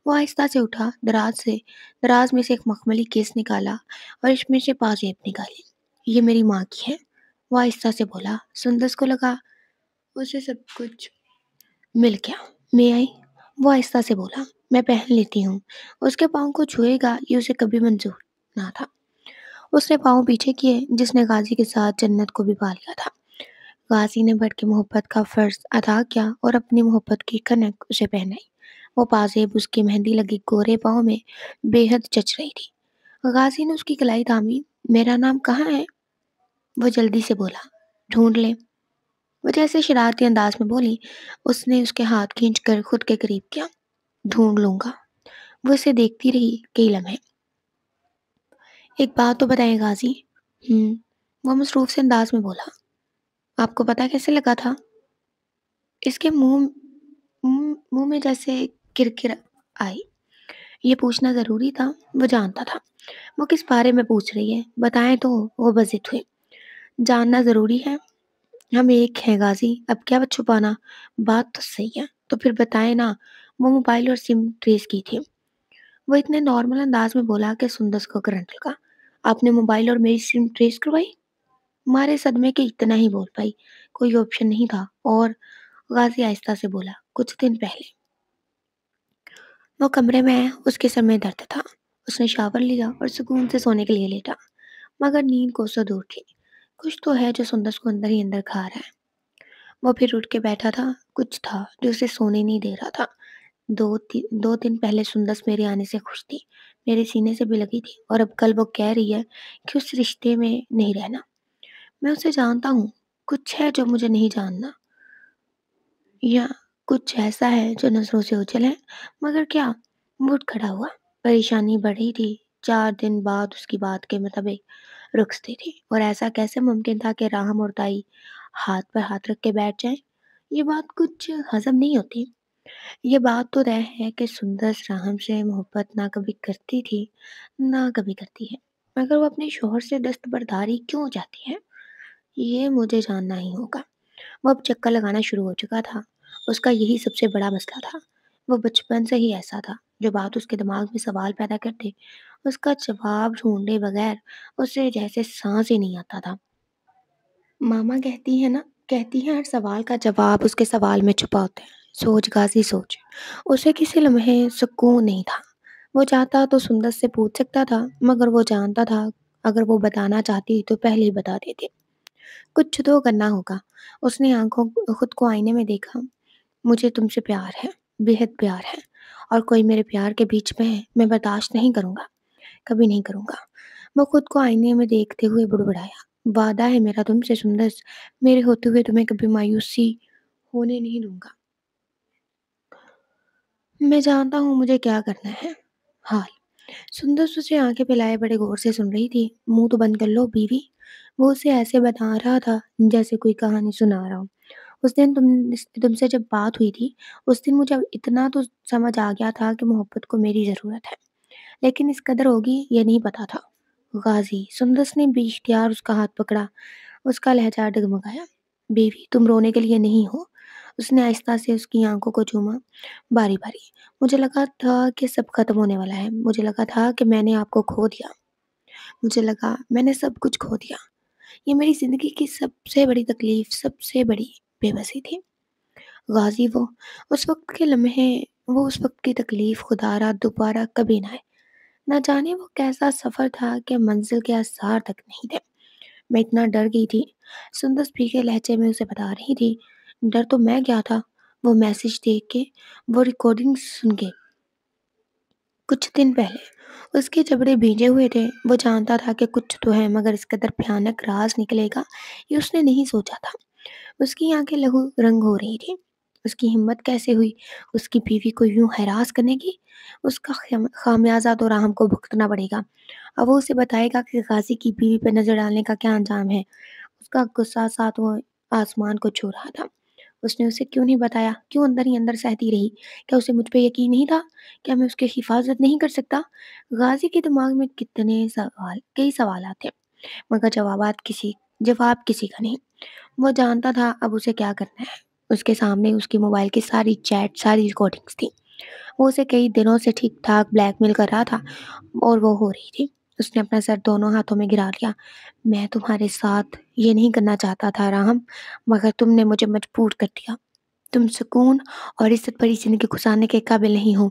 وہ آہستہ سے اٹھا، دراز میں سے ایک مخملی کیس نکالا اور اس میں سے پازیب نکالی۔ یہ میری ماں کی ہے، وہ آہستہ سے بولا۔ سندس کو لگا اسے سب کچھ مل گیا۔ میں آئی، وہ آہستہ سے بولا۔ میں پہن لیتی ہوں۔ اس کے پاؤں کو چھوئے گا یہ اسے کبھی منظور نہ تھا۔ اس نے پاؤں پیچھے کیے، جس نے غازی کے ساتھ جنت کو بھی پا لیا تھا۔ غازی نے بڑھ کے محبت کا فرض ادا کیا اور اپنی محبت کی کھنک اسے پہنائی۔ وہ پازیب اس کی مہندی لگی گورے پاؤں میں بے حد جچ رہی تھی۔ غازی نے اس کی کلائی تھامی۔ میرا نام کہاں ہے؟ وہ جلدی سے بولا۔ ڈھونڈ لے، وہ جیسے شرارتی انداز میں بولی۔ اس نے اس کے ہاتھ کھینچ کر خود کے قریب کیا۔ ڈھونڈ لوں گا۔ وہ اسے دیکھتی رہی کئی لمحے۔ ایک بات تو بتائیں غازی۔ وہ مصروف سے انداز میں بولا۔ آپ کو پتہ کیسے لگا تھا؟ اس کے منہ میں جیسے کرکر آئی۔ یہ پوچھنا ضروری تھا، وہ جانتا تھا وہ کس بارے میں پوچھ رہی ہے۔ بتائیں تو وہ بضد ہوئی۔ جاننا ضروری ہے، ہم ایک ہیں غازی، اب کیا چھپانا؟ بات تو صحیح ہے، تو پھر بتائیں نا۔ وہ موبائل اور سم ٹریس کی تھی۔ وہ اتنے نارمل انداز میں بولا کہ سندس کو کرنٹ لگا۔ آپ نے موبائل اور میری سم ٹریس کروائی؟ مارے صدمے کے اتنا ہی بول پائی، کوئی آپشن نہیں تھا۔ اور غازی آہستہ سے بولا، کچھ دن پہلے وہ کمرے میں آیا، اس کے سر میں درد تھا۔ اس نے شاور لیا اور سکون سے سونے کے لیے لیٹا، مگر نیند کو سو دور تھی۔ کچھ تو ہے جو سندس کو اندر ہی اندر کھا رہا ہے۔ وہ پھر اٹھ کے بیٹھا تھا، کچھ تھا جو اسے سونے نہیں دے رہا تھا۔ دو دن پہلے سندس میرے آنے سے خوش تھی، میرے سینے سے بھی لگی تھی، اور اب کل وہ کہہ رہی ہے کہ اس رشتے میں نہیں رہنا۔ میں اسے جانتا ہوں، کچھ ہے جو مجھے نہیں جاننا، یا کچھ ایسا ہے جو نظروں سے اوجھل ہے؟ مگر کیا؟ وہ اٹھ کھڑا ہوا۔ پریشانی بڑھ رہی تھی۔ 4 دن بعد اس کی بات کے مطابق رخصتی تھی، اور ایسا کیسے ممکن تھا کہ راہم اور تائی ہاتھ پر ہاتھ رکھ کے بیٹھ جائیں؟ یہ بات کچھ ہضم نہیں ہوتی۔ یہ بات تو طے ہے کہ سندس راہم سے محبت نہ کبھی کرتی تھی، نہ کبھی کرتی ہے، مگر وہ اپنے شوہر سے دستبرداری کیوں چاہتی ہے؟ یہ مجھے جاننا ہی ہوگا۔ وہ اب چکر لگانا شروع ہو چکا تھا۔ اس کا یہی سب سے بڑا مسئلہ تھا۔ وہ بچپن سے ہی ایسا تھا۔ جو بات اس کے دماغ میں سوال پیدا کرتے، اس کا جواب ڈھونڈے بغیر اسے جیسے سانس ہی نہیں آتا تھا۔ ماما کہتی ہے نا، کہتی ہے ہر سوال کا جواب اس کے سوال میں چھپا ہوتا ہے۔ سوچ غازی سوچ۔ اسے کسی لمحے سکون نہیں تھا۔ وہ چاہتا تو سندس سے پوچھ سکتا تھا، مگر وہ جانتا تھا اگر وہ بتانا چاہتی تو پہلے ہی بتا دیتے۔ کچھ تو کرنا ہوگا۔ اس نے خود کو آئینے میں دیکھا۔ مجھے تم سے پیار ہے، بےحد پیار ہے، اور کوئی میرے پیار کے بیچ میں ہے، میں برداشت نہیں کروں گا، کبھی نہیں کروں گا۔ وہ خود کو آئینے میں دیکھتے ہوئے بڑبڑایا۔ وعدہ ہے میرا تم سے سندس، میرے ہوتے ہوئے تمہیں کبھی مایوسی ہونے نہیں دوں گا۔ میں جانتا ہوں مجھے کیا کرنا ہے۔ حال سندس اسے آنکھیں پلائے بڑے غور سے سن رہی تھی۔ منہ تو بند کر لو بیوی۔ وہ اسے ایسے بتا رہا تھا جیسے کوئی کہانی سنا رہا ہو۔ اس دن تم سے جب بات ہوئی تھی، اس دن مجھے اتنا تو سمجھ آ گیا تھا کہ محبت کو میری ضرورت ہے، لیکن اس قدر ہوگی یہ نہیں پتا تھا۔ غازی سندس نے بے اختیار اس کا ہاتھ پکڑا۔ اس کا لہجہ ڈگمگایا۔ بیوی تم رونے کے لیے نہیں ہو۔ اس نے آہستہ سے اس کی آنکھوں کو چوما۔ باری باری مجھے لگا تھا کہ سب ختم ہونے والا ہے۔ مجھے لگا تھا کہ میں نے آپ کو کھو دیا۔ مجھے لگا میں نے سب کچھ کھو دیا۔ یہ میری زندگی کی سب سے بڑی تکلیف، سب سے بڑی بے بسی تھی۔ غازی وہ اس وقت کی تکلیف خدا را دوبارہ کبھی نہ آئے۔ نہ جانے وہ کیسا سفر تھا کہ منزل کے آثار تک نہیں تھے۔ میں اتنا ڈر گئی تھی۔ سندس پھیکے لہجے میں اسے بتا رہی تھی۔ ڈر تو میں کیا تھا، وہ میسج دیکھ کے، وہ ریکارڈنگ سن کے۔ کچھ دن پہلے اس کے جبڑے بھیجے ہوئے تھے۔ وہ جانتا تھا کہ کچھ تو ہے، مگر اس قدر بھیانک راز نکلے گا یہ اس نے نہیں سوچا تھا۔ اس کی آنکھیں لہو رنگ ہو رہی تھی۔ اس کی ہمت کیسے ہوئی اس کی بیوی کو یوں ہراس کرنے کی؟ اس کا خامیازہ تو راہم کو بھگتنا پڑے گا۔ اب وہ اسے بتائے گا کہ غازی کی بیوی پہ نظر ڈالنے کا کیا انجام ہے۔ اس کا غصہ ساتوں آسمان کو چھو رہا تھا۔ اس نے اسے کیوں نہیں بتایا؟ کیوں اندر ہی اندر سہتی رہی؟ کیا اسے مجھ پہ یقین نہیں تھا؟ کیا میں اس کی حفاظت نہیں کر سکتا؟ غازی کے دماغ میں کئی سوالات تھے، مگر جواب کسی کا نہیں۔ وہ جانتا تھا اب اسے کیا کرنا ہے۔ اس کے سامنے اس کی موبائل کی ساری چیٹ، ساری ریکارڈنگز تھی۔ وہ اسے کئی دنوں سے ٹھیک ٹھاک بلیک میل کر رہا تھا، اور وہ ہو رہی تھی۔ اس نے اپنا سر دونوں ہاتھوں میں گرا لیا۔ میں تمہارے ساتھ یہ نہیں کرنا چاہتا تھا راہم، مگر تم نے مجھے مجبور کر دیا۔ تم سکون اور عزت بھری زندگی گزارنے کے قابل نہیں ہو۔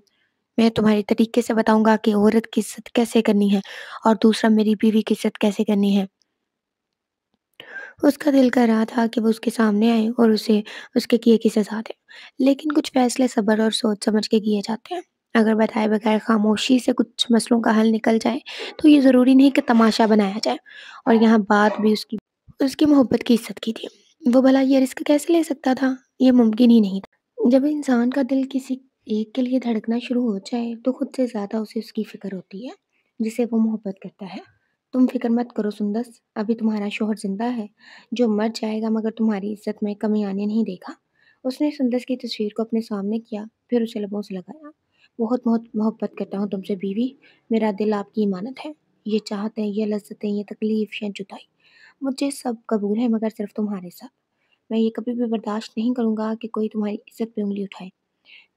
میں تمہارے طریقے سے بتاؤں گا کہ عورت کی عزت کیسے کرنی ہے، اور دوسرا میری بیوی کی عزت کیسے کرنی ہے۔ اس کا دل کر رہا تھا کہ وہ اس کے سامنے آئے اور اسے اس کے کیے کی سزا دے، لیکن کچھ فیصلے صبر اور سوچ سمجھ کے کیے جاتے ہیں۔ اگر بتائے بغیر خاموشی سے کچھ مسئلوں کا حل نکل جائے تو یہ ضروری نہیں کہ تماشا بنایا جائے۔ اور یہاں بات بھی اس کی محبت کی عزت کی تھی۔ وہ بھلا یہ رسک کیسے لے سکتا تھا؟ یہ ممکن ہی نہیں تھا۔ جب انسان کا دل کسی ایک کے لیے دھڑکنا شروع ہو جائے تو خود سے زیادہ اسے اس کی فکر ہوتی ہے جسے وہ محبت کرتا ہے۔ تم فکر مت کرو سندس، ابھی تمہارا شوہر زندہ ہے جو مر جائے گا مگر تمہاری عزت میں کمی آنے نہیں دے گا۔ اس نے سندس کی تصویر کو اپنے سامنے کیا، پھر اسے لبوں سے لگایا۔ بہت بہت محبت کرتا ہوں تم سے بیوی، میرا دل آپ کی امانت ہے۔ یہ چاہتیں، یہ لذتیں، یہ تکلیف، یہ جدائی، مجھے سب قبول ہے مگر صرف تمہارے ساتھ۔ میں یہ کبھی بھی برداشت نہیں کروں گا کہ کوئی تمہاری عزت پہ انگلی اٹھائے۔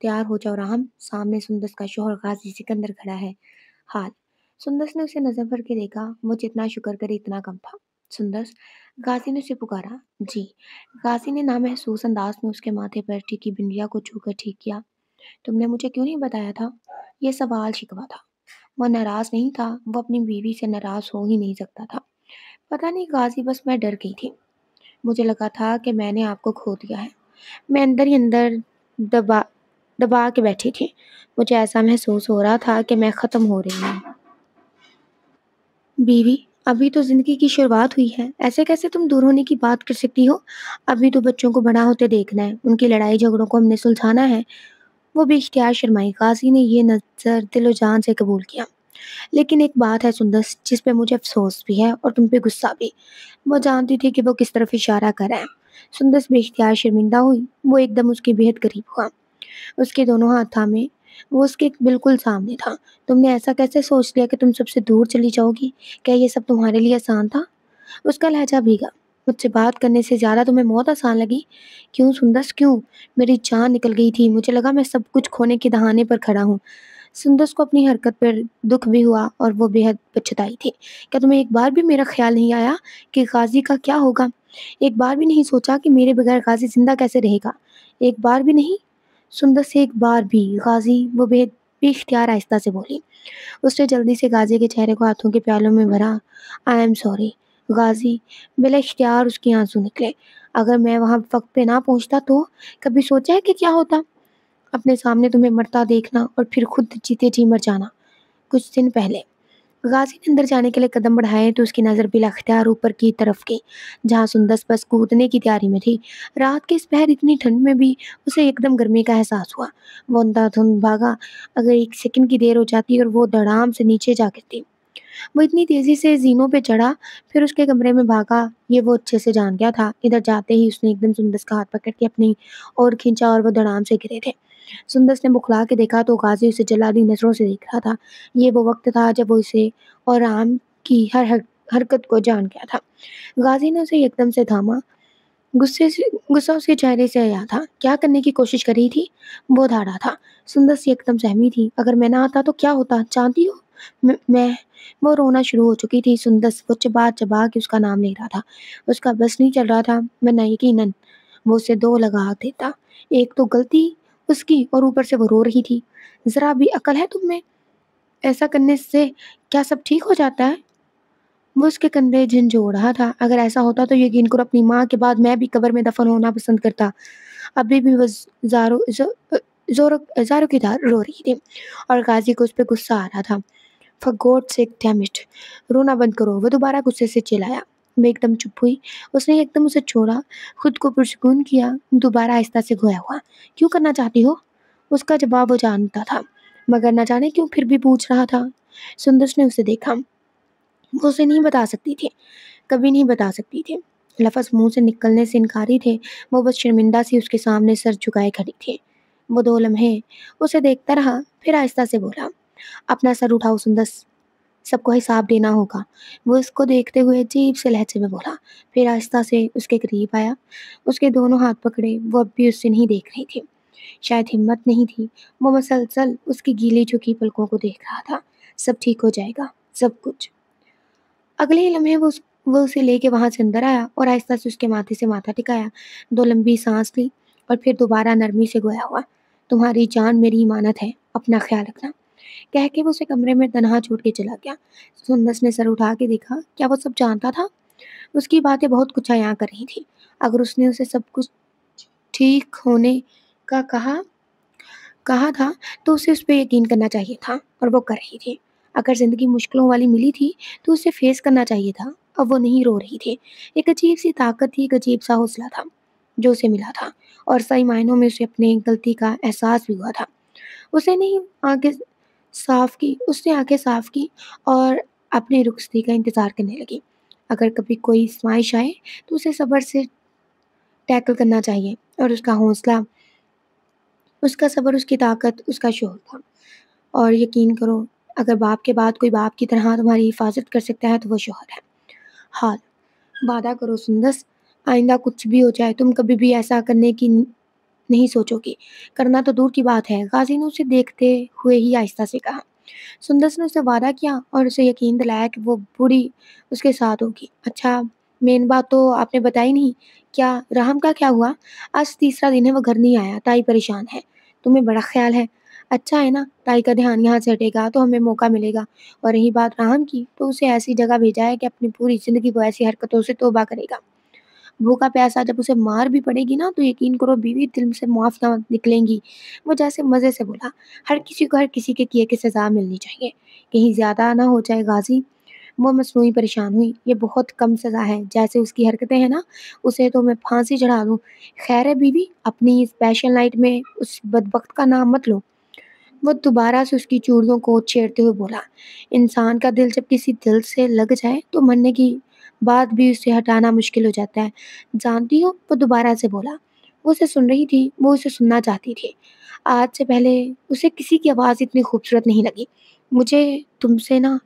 تیار ہو جاؤ راہم، سامنے سندس کا شوہر غازی سکندر کھڑا ہے۔ حال سندس نے اسے نظر بھر کے دیکھا۔ وہ جتنا شکر کرے اتنا کم تھا۔ سندس، غازی نے اسے پکارا۔ جی۔ غازی نے نامحسوس انداز میں اس کے ماتھے پر ٹکی بندیا کو چھو کر ٹھیک کیا۔ تم نے مجھے کیوں نہیں بتایا تھا؟ یہ سوال شکوہ تھا۔ وہ ناراض نہیں تھا، وہ اپنی بیوی سے ناراض ہو ہی نہیں سکتا تھا۔ پتہ نہیں غازی، بس میں ڈر گئی تھی۔ مجھے لگا تھا کہ میں نے آپ کو کھو دیا ہے۔ میں اندر ہی اندر دبا کے بیٹھی تھی۔ مجھے ایسا محسوس ہو رہا تھا کہ میں ختم ہو رہی ہوں۔ بیوی، ابھی تو زندگی کی شروعات ہوئی ہے، ایسے کیسے تم دور ہونے کی بات کر سکتی ہو؟ ابھی تو بچوں کو بڑا ہوتے دیکھنا ہے، ان کی لڑائی جھگڑوں کو ہم نے سلجھانا ہے۔ وہ بے اختیار شرمائی۔ غازی نے یہ نظر دل و جان سے قبول کیا۔ لیکن ایک بات ہے سندس، جس پہ مجھے افسوس بھی ہے اور تم پہ غصہ بھی۔ وہ جانتی تھی کہ وہ کس طرف اشارہ کر رہا ہے۔ سندس بے اختیار شرمندہ ہوئی۔ وہ ایک دم اس کے بےحد قریب ہوا، اس کے دونوں ہاتھ تھامے۔ وہ اس کے بالکل سامنے تھا۔ تم نے ایسا کیسے سوچ لیا کہ تم سب سے دور چلی جاؤ گی؟ کیا یہ سب تمہارے لیے آسان تھا؟ اس کا لہجہ بھیگا۔ مجھ سے بات کرنے سے زیادہ تمہیں موت آسان لگی؟ کیوں سندس کیوں؟ میری جان نکل گئی تھی، مجھے لگا میں سب کچھ کھونے کے دہانے پر کھڑا ہوں۔ سندس کو اپنی حرکت پر دکھ بھی ہوا اور وہ بے حد پچھتائی تھی۔ کیا تمہیں ایک بار بھی میرا خیال نہیں آیا کہ غازی کا کیا ہوگا؟ ایک بار بھی نہیں سوچا کہ میرے بغیر غازی زندہ کیسے رہے گا؟ ایک بار بھی نہیں؟ سندس ایک بار بھی غازی، وہ بے اختیار آہستہ سے بولی۔ اس نے جلدی سے غازی کے چہرے کو ہاتھوں کے پیالوں میں بھرا۔ آئی ایم سوری غازی۔ بلا اختیار اس کے آنسو نکلے۔ اگر میں وہاں وقت پہ نہ پہنچتا تو کبھی سوچا ہے کہ کیا ہوتا؟ اپنے سامنے تمہیں مرتا دیکھنا اور پھر خود جیتے جی مر جانا۔ کچھ دن پہلے غازی نے اندر جانے کے لیے قدم بڑھائے تو اس کی نظر بلا اختیار اوپر کی طرف گئی، جہاں سندس بس کودنے کی تیاری میں تھی۔ رات کے اس پہر اتنی ٹھنڈ میں بھی اسے ایک دم گرمی کا احساس ہوا۔ وہ اندھا دھند بھاگا۔ اگر ایک سیکنڈ کی دیر ہو جاتی اور وہ دڑام سے نیچے جا گرتی۔ وہ اتنی تیزی سے زینوں پہ چڑھا، پھر اس کے کمرے میں بھاگا۔ یہ وہ اچھے سے جان گیا تھا۔ ادھر جاتے ہی اس نے ایک دم سندس کا ہاتھ پکڑ کے اپنی اور کھینچا اور وہ دڑام سے گرے تھے۔ سندس نے بکھلا کے دیکھا تو غازی اسے جلادی نظروں سے دیکھ رہا تھا۔ یہ وہ وقت تھا جب وہ اسے اور رام کی ہر حرکت کو جان گیا تھا۔ غازی نے اسے ایک دم سے تھاما۔ غصہ اس کے چہرے سے آیا تھا۔ کیا کرنے کی کوشش کر رہی تھی؟ وہ دھاڑا تھا۔ سندس ایک دم سہمی تھی۔ اگر میں نہ آتا تو کیا ہوتا جانتی ہو؟ میں وہ رونا شروع ہو چکی تھی۔ سندس وہ چبا چبا کے اس کا نام لے رہا تھا۔ اس کا بس نہیں چل رہا تھا، ورنہ یقیناً وہ اسے دو لگا دیتا۔ ایک تو غلطی اس کی اور اوپر سے وہ رو رہی تھی۔ ذرا بھی عقل ہے تم میں؟ ایسا کرنے سے کیا سب ٹھیک ہو جاتا ہے؟ وہ اس کے کندھے جھنجھوڑ رہا تھا۔ اگر ایسا ہوتا تو یقین کرو اپنی ماں کے بعد میں بھی قبر میں دفن ہونا پسند کرتا۔ ابھی بھی وہ زاروں کی طرح رو رہی تھی اور غازی کو اس پہ غصہ آ رہا تھا۔ For God's sake, damn it! رونا بند کرو، وہ دوبارہ غصے سے چلایا۔ وہ ایک دم چپ ہوئی۔ اس نے ایک دم اسے چھوڑا، خود کو پرسکون کیا، دوبارہ آہستہ سے گھویا ہوا۔ کیوں کرنا چاہتی ہو؟ اس کا جواب وہ جانتا تھا، مگر نہ جانے کیوں پھر بھی پوچھ رہا تھا۔ سندس نے اسے دیکھا۔ وہ اسے نہیں بتا سکتی تھی، کبھی نہیں بتا سکتی تھی۔ لفظ منہ سے نکلنے سے انکاری تھے۔ وہ بس شرمندہ سی اس کے سامنے سر جھکائے کھڑی تھی۔ وہ 2 لمحے اسے دیکھتا رہا، پھر آہستہ سے بولا، اپنا سر اٹھاؤ سندس، سب کو حساب دینا ہوگا۔ وہ اس کو دیکھتے ہوئے عجیب سے لہجے میں بولا، پھر آہستہ سے اس کے قریب آیا، اس کے دونوں ہاتھ پکڑے۔ وہ اب بھی اس سے نہیں دیکھ رہی تھی، شاید ہمت نہیں تھی۔ وہ مسلسل اس کی گیلی جھکی پلکوں کو دیکھ رہا تھا۔ سب ٹھیک ہو جائے گا، سب کچھ۔ اگلے ہی لمحے وہ اسے لے کے وہاں سے اندر آیا اور آہستہ سے اس کے ماتھے سے ماتھا ٹکایا۔ 2 لمبی سانس لی اور پھر دوبارہ نرمی سے گویا ہوا، تمہاری جان میری امانت ہے، اپنا خیال رکھنا، کہہ کے وہ اسے کمرے میں تنہا چھوڑ کے چلا گیا۔ سندس نے سر اٹھا کے دیکھا۔ کیا وہ سب جانتا تھا؟ اس کی باتیں بہت کچھ عیاں کر رہی تھی۔ اگر اس نے اسے سب کچھ ٹھیک ہونے کا کہا تھا تو اسے اس پہ یقین کرنا چاہیے تھا، اور وہ کر رہی تھی۔ اگر زندگی مشکلوں والی ملی تھی تو اسے فیس کرنا چاہیے تھا۔ اب وہ نہیں رو رہی تھی۔ ایک عجیب سی طاقت تھی، ایک عجیب سا حوصلہ تھا جو اسے ملا تھا، اور صحیح معنوں میں اسے اپنے غلطی کا احساس بھی ہوا تھا۔ اس نے آنکھیں صاف کی اور اپنی رخصتی کا انتظار کرنے لگی۔ اگر کبھی کوئی آزمائش آئے تو اسے صبر سے ٹیکل کرنا چاہیے، اور اس کا حوصلہ، اس کا صبر، اس کی طاقت، اس کا شوہر تھا۔ اور یقین کرو، اگر باپ کے بعد کوئی باپ کی طرح تمہاری حفاظت کر سکتا ہے تو وہ شوہر ہے۔ حال وعدہ کرو سندس، آئندہ کچھ بھی ہو جائے تم کبھی بھی ایسا کرنے کی نہیں سوچو گی۔ کرنا تو دور کی بات ہے، غازی نے اسے دیکھتے ہوئے ہی آہستہ سے کہا۔ سندس نے اسے وعدہ کیا اور اسے یقین دلایا کہ وہ بوڑھی اس کے ساتھ ہوگی۔ اچھا، مین بات تو آپ نے بتائی نہیں، کیا راہم کا کیا ہوا؟ آج تیسرا دن ہے وہ گھر نہیں آیا، تائی پریشان ہے، تمہیں بڑا خیال ہے۔ اچھا ہے نا، تائی کا دھیان یہاں سے ہٹے گا تو ہمیں موقع ملے گا، اور رہی بات راہم کی تو اسے ایسی جگہ بھیجا ہے کہ اپنی پوری زندگی وہ ایسی حرکتوں سے توبہ کرے گا۔ بھوکا پیاسا جب اسے مار بھی پڑے گی نا تو یقین کرو بیوی دل سے معاف نہ نکلیں گی۔ وہ جیسے مزے سے بولا، ہر کسی کو ہر کسی کے کیے کی سزا ملنی چاہیے، کہیں زیادہ نہ ہو جائے غازی۔ وہ مصنوعی پریشان ہوئی. یہ بہت کم سزا ہے. جیسے اس کی حرکتیں ہیں نا، اسے تو میں پھانسی چڑھا دوں. خیر ہے بیوی، اپنی اسپیشل نائٹ میں اس بدبخت کا نام مت لو. وہ دوبارہ سے اس کی چوڑیوں کو چھیڑتے ہوئے بولا. انسان کا دل جب کسی دل سے لگ جائے تو مرنے کی بعد بھی اسے ہٹانا مشکل ہو جاتا ہے. جانتی ہو، وہ دوبارہ سے بولا. وہ اسے سن رہی تھی، وہ اسے سننا چاہتی تھی. آج سے پہلے اسے کسی کی آواز اتنی خوبصورت نہیں لگی. مجھے تم سے نا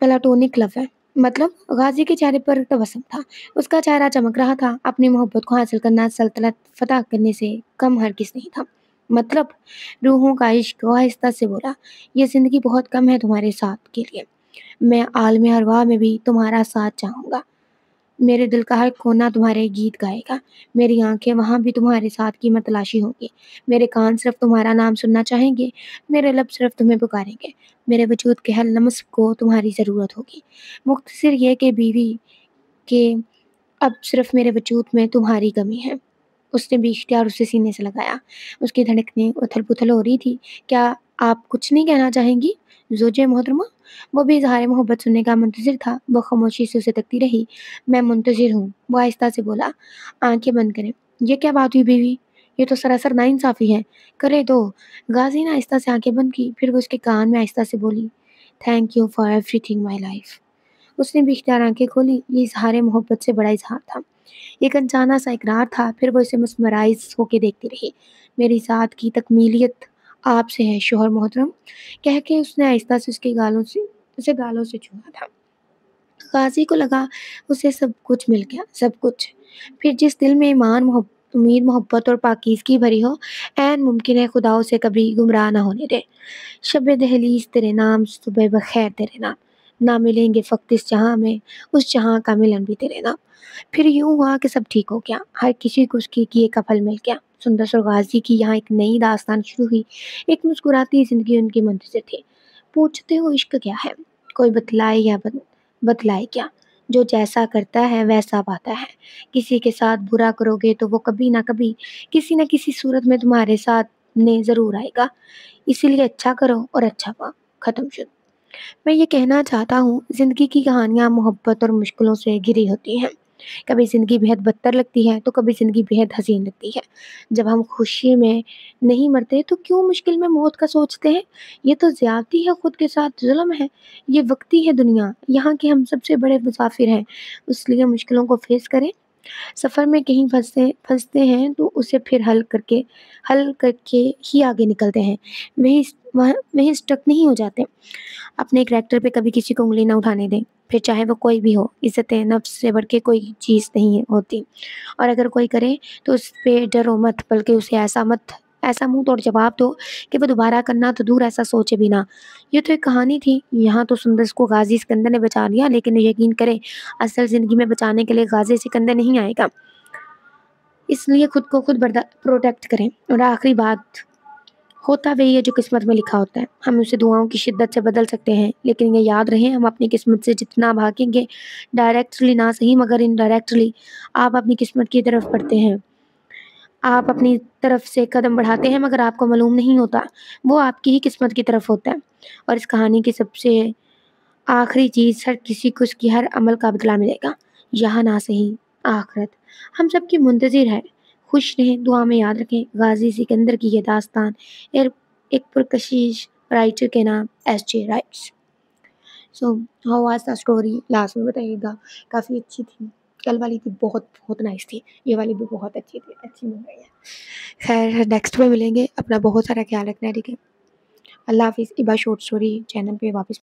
پلاٹونک لو ہے. مطلب؟ غازی کے چہرے پر تبسم تھا. اس کا چہرہ چمک رہا تھا. اپنی محبت کو حاصل کرنا سلطنت فتح کرنے سے کم ہرگز نہیں تھا. مطلب؟ روحوں کا عشق، وہ آہستہ سے بولا. یہ زندگی بہت کم ہے تمہارے ساتھ کے لیے. میں عالم ارواح میں بھی تمہارا ساتھ چاہوں گا. میرے دل کا ہر کونا تمہارے گیت گائے گا. میری آنکھیں وہاں بھی تمہارے ساتھ قیمت تلاشی ہوں گی. میرے کان صرف تمہارا نام سننا چاہیں گے. میرے لب صرف تمہیں پکاریں گے. میرے وجود کے ہر لمس کو تمہاری ضرورت ہوگی. مختصر یہ کہ بیوی، کہ اب صرف میرے وجود میں تمہاری کمی ہے. اس نے بھی اختیار اسے سینے سے لگایا. اس کی دھڑکنیں اتھل پتھل ہو رہی تھی. کیا آپ کچھ نہیں کہنا چاہیں گی زوجے محترمہ؟ وہ بھی اظہار محبت سننے کا منتظر تھا. وہ خاموشی سے اسے تکتی رہی. میں منتظر ہوں، وہ آہستہ سے بولا. آنکھیں بند کریں. یہ کیا بات ہوئی بیوی؟ یہ تو سراسر ناانصافی ہے. کرے دو. غازی نے آہستہ سے آنکھیں بند کی. پھر وہ اس کے کان میں آہستہ سے بولی. Thank you for everything my life. اس نے بھی اختیار آنکھیں کھولی. یہ اظہار محبت سے بڑا اظہار تھا. ایک انجانا سا اقرار تھا. پھر وہ اسے مسمرائز ہو کے دیکھتی رہی. میری ذات کی تکمیلیت آپ سے ہے شوہر محترم، کہہ کے اس نے آہستہ سے اسے گالوں سے چھوا تھا. غازی کو لگا اسے سب کچھ مل گیا، سب کچھ. پھر جس دل میں امید، محبت اور پاکیزگی بھری ہو، عین ممکن ہے خدا اسے کبھی گمراہ نہ ہونے دے. شب دہلیز تیرے نام، صبح بخیر تیرے نام. نہ ملیں گے فقط اس جہاں میں، اس جہاں کا ملن بھی تیرے نام. پھر یوں ہوا کہ سب ٹھیک ہو گیا. ہر کسی کو اس کی کیے کا پھل مل گیا. سندس اور غازی کی یہاں ایک نئی داستان شروع ہوئی. ایک مسکراتی زندگی ان کی منتظر تھی. پوچھتے ہو عشق کیا ہے؟ کوئی بتلائے یا بتلائے کیا؟ جو جیسا کرتا ہے ویسا پاتا ہے. کسی کے ساتھ برا کرو گے تو وہ کبھی نہ کبھی کسی نہ کسی صورت میں تمہارے ساتھ نے ضرور آئے گا. اسی لیے اچھا کرو اور اچھا پاؤ. ختم شد. میں یہ کہنا چاہتا ہوں، زندگی کی کہانیاں محبت اور مشکلوں سے گھری ہوتی ہیں. کبھی زندگی بہت بدتر لگتی ہے تو کبھی زندگی بہت حسین لگتی ہے. جب ہم خوشی میں نہیں مرتے تو کیوں مشکل میں موت کا سوچتے ہیں؟ یہ تو زیادتی ہے، خود کے ساتھ ظلم ہے. یہ وقتی ہے دنیا، یہاں کے ہم سب سے بڑے مسافر ہیں. اس لیے مشکلوں کو فیس کریں. سفر میں کہیں پھنستے ہیں تو اسے پھر حل کر کے ہی آگے نکلتے ہیں. وہیں اسٹک نہیں ہو جاتے. اپنے کریکٹر پہ کبھی کسی کو انگلی نہ اٹھانے دیں، پھر چاہے وہ کوئی بھی ہو. عزت نفس سے بڑھ کے کوئی چیز نہیں ہوتی. اور اگر کوئی کرے تو اس پہ ڈرو مت، بلکہ اسے ایسا منہ توڑ جواب دو کہ وہ دوبارہ کرنا تو دور ایسا سوچے بھی نہ. یہ تو ایک کہانی تھی. یہاں تو سندس کو غازی سکندر نے بچا لیا، لیکن یقین کرے اصل زندگی میں بچانے کے لیے غازی سکندر نہیں آئے گا. اس لیے خود کو خود پروٹیکٹ کریں. اور آخری بات، ہوتا وہی ہے جو قسمت میں لکھا ہوتا ہے. ہم اسے دعاؤں کی شدت سے بدل سکتے ہیں، لیکن یہ یاد رہے ہم اپنی قسمت سے جتنا بھاگیں گے، ڈائریکٹلی نہ صحیح مگر انڈائریکٹلی آپ اپنی قسمت کی طرف بڑھتے ہیں. آپ اپنی طرف سے قدم بڑھاتے ہیں مگر آپ کو معلوم نہیں ہوتا وہ آپ کی ہی قسمت کی طرف ہوتا ہے. اور اس کہانی کی سب سے آخری چیز، ہر کسی کو اس کی ہر عمل کا بدلہ ملے گا، یہاں نہ صحیح آخرت. ہم سب کی منتظر ہے. خوش رہیں، دعا میں یاد رکھیں غازی سکندر کی یہ داستان ایک پرکشش رائٹر کے نام S J rights. So how was the story? Last میں بتائیے گا. کافی اچھی تھی. کل والی بھی بہت بہت نائس تھی. یہ والی بھی بہت اچھی تھی، اچھی مل رہی ہے. خیر، نیکسٹ میں ملیں گے. اپنا بہت سارا خیال رکھنا ہے. ٹھیک ہے. اللہ حافظ. ایبا شارٹ اسٹوری چینل پہ واپس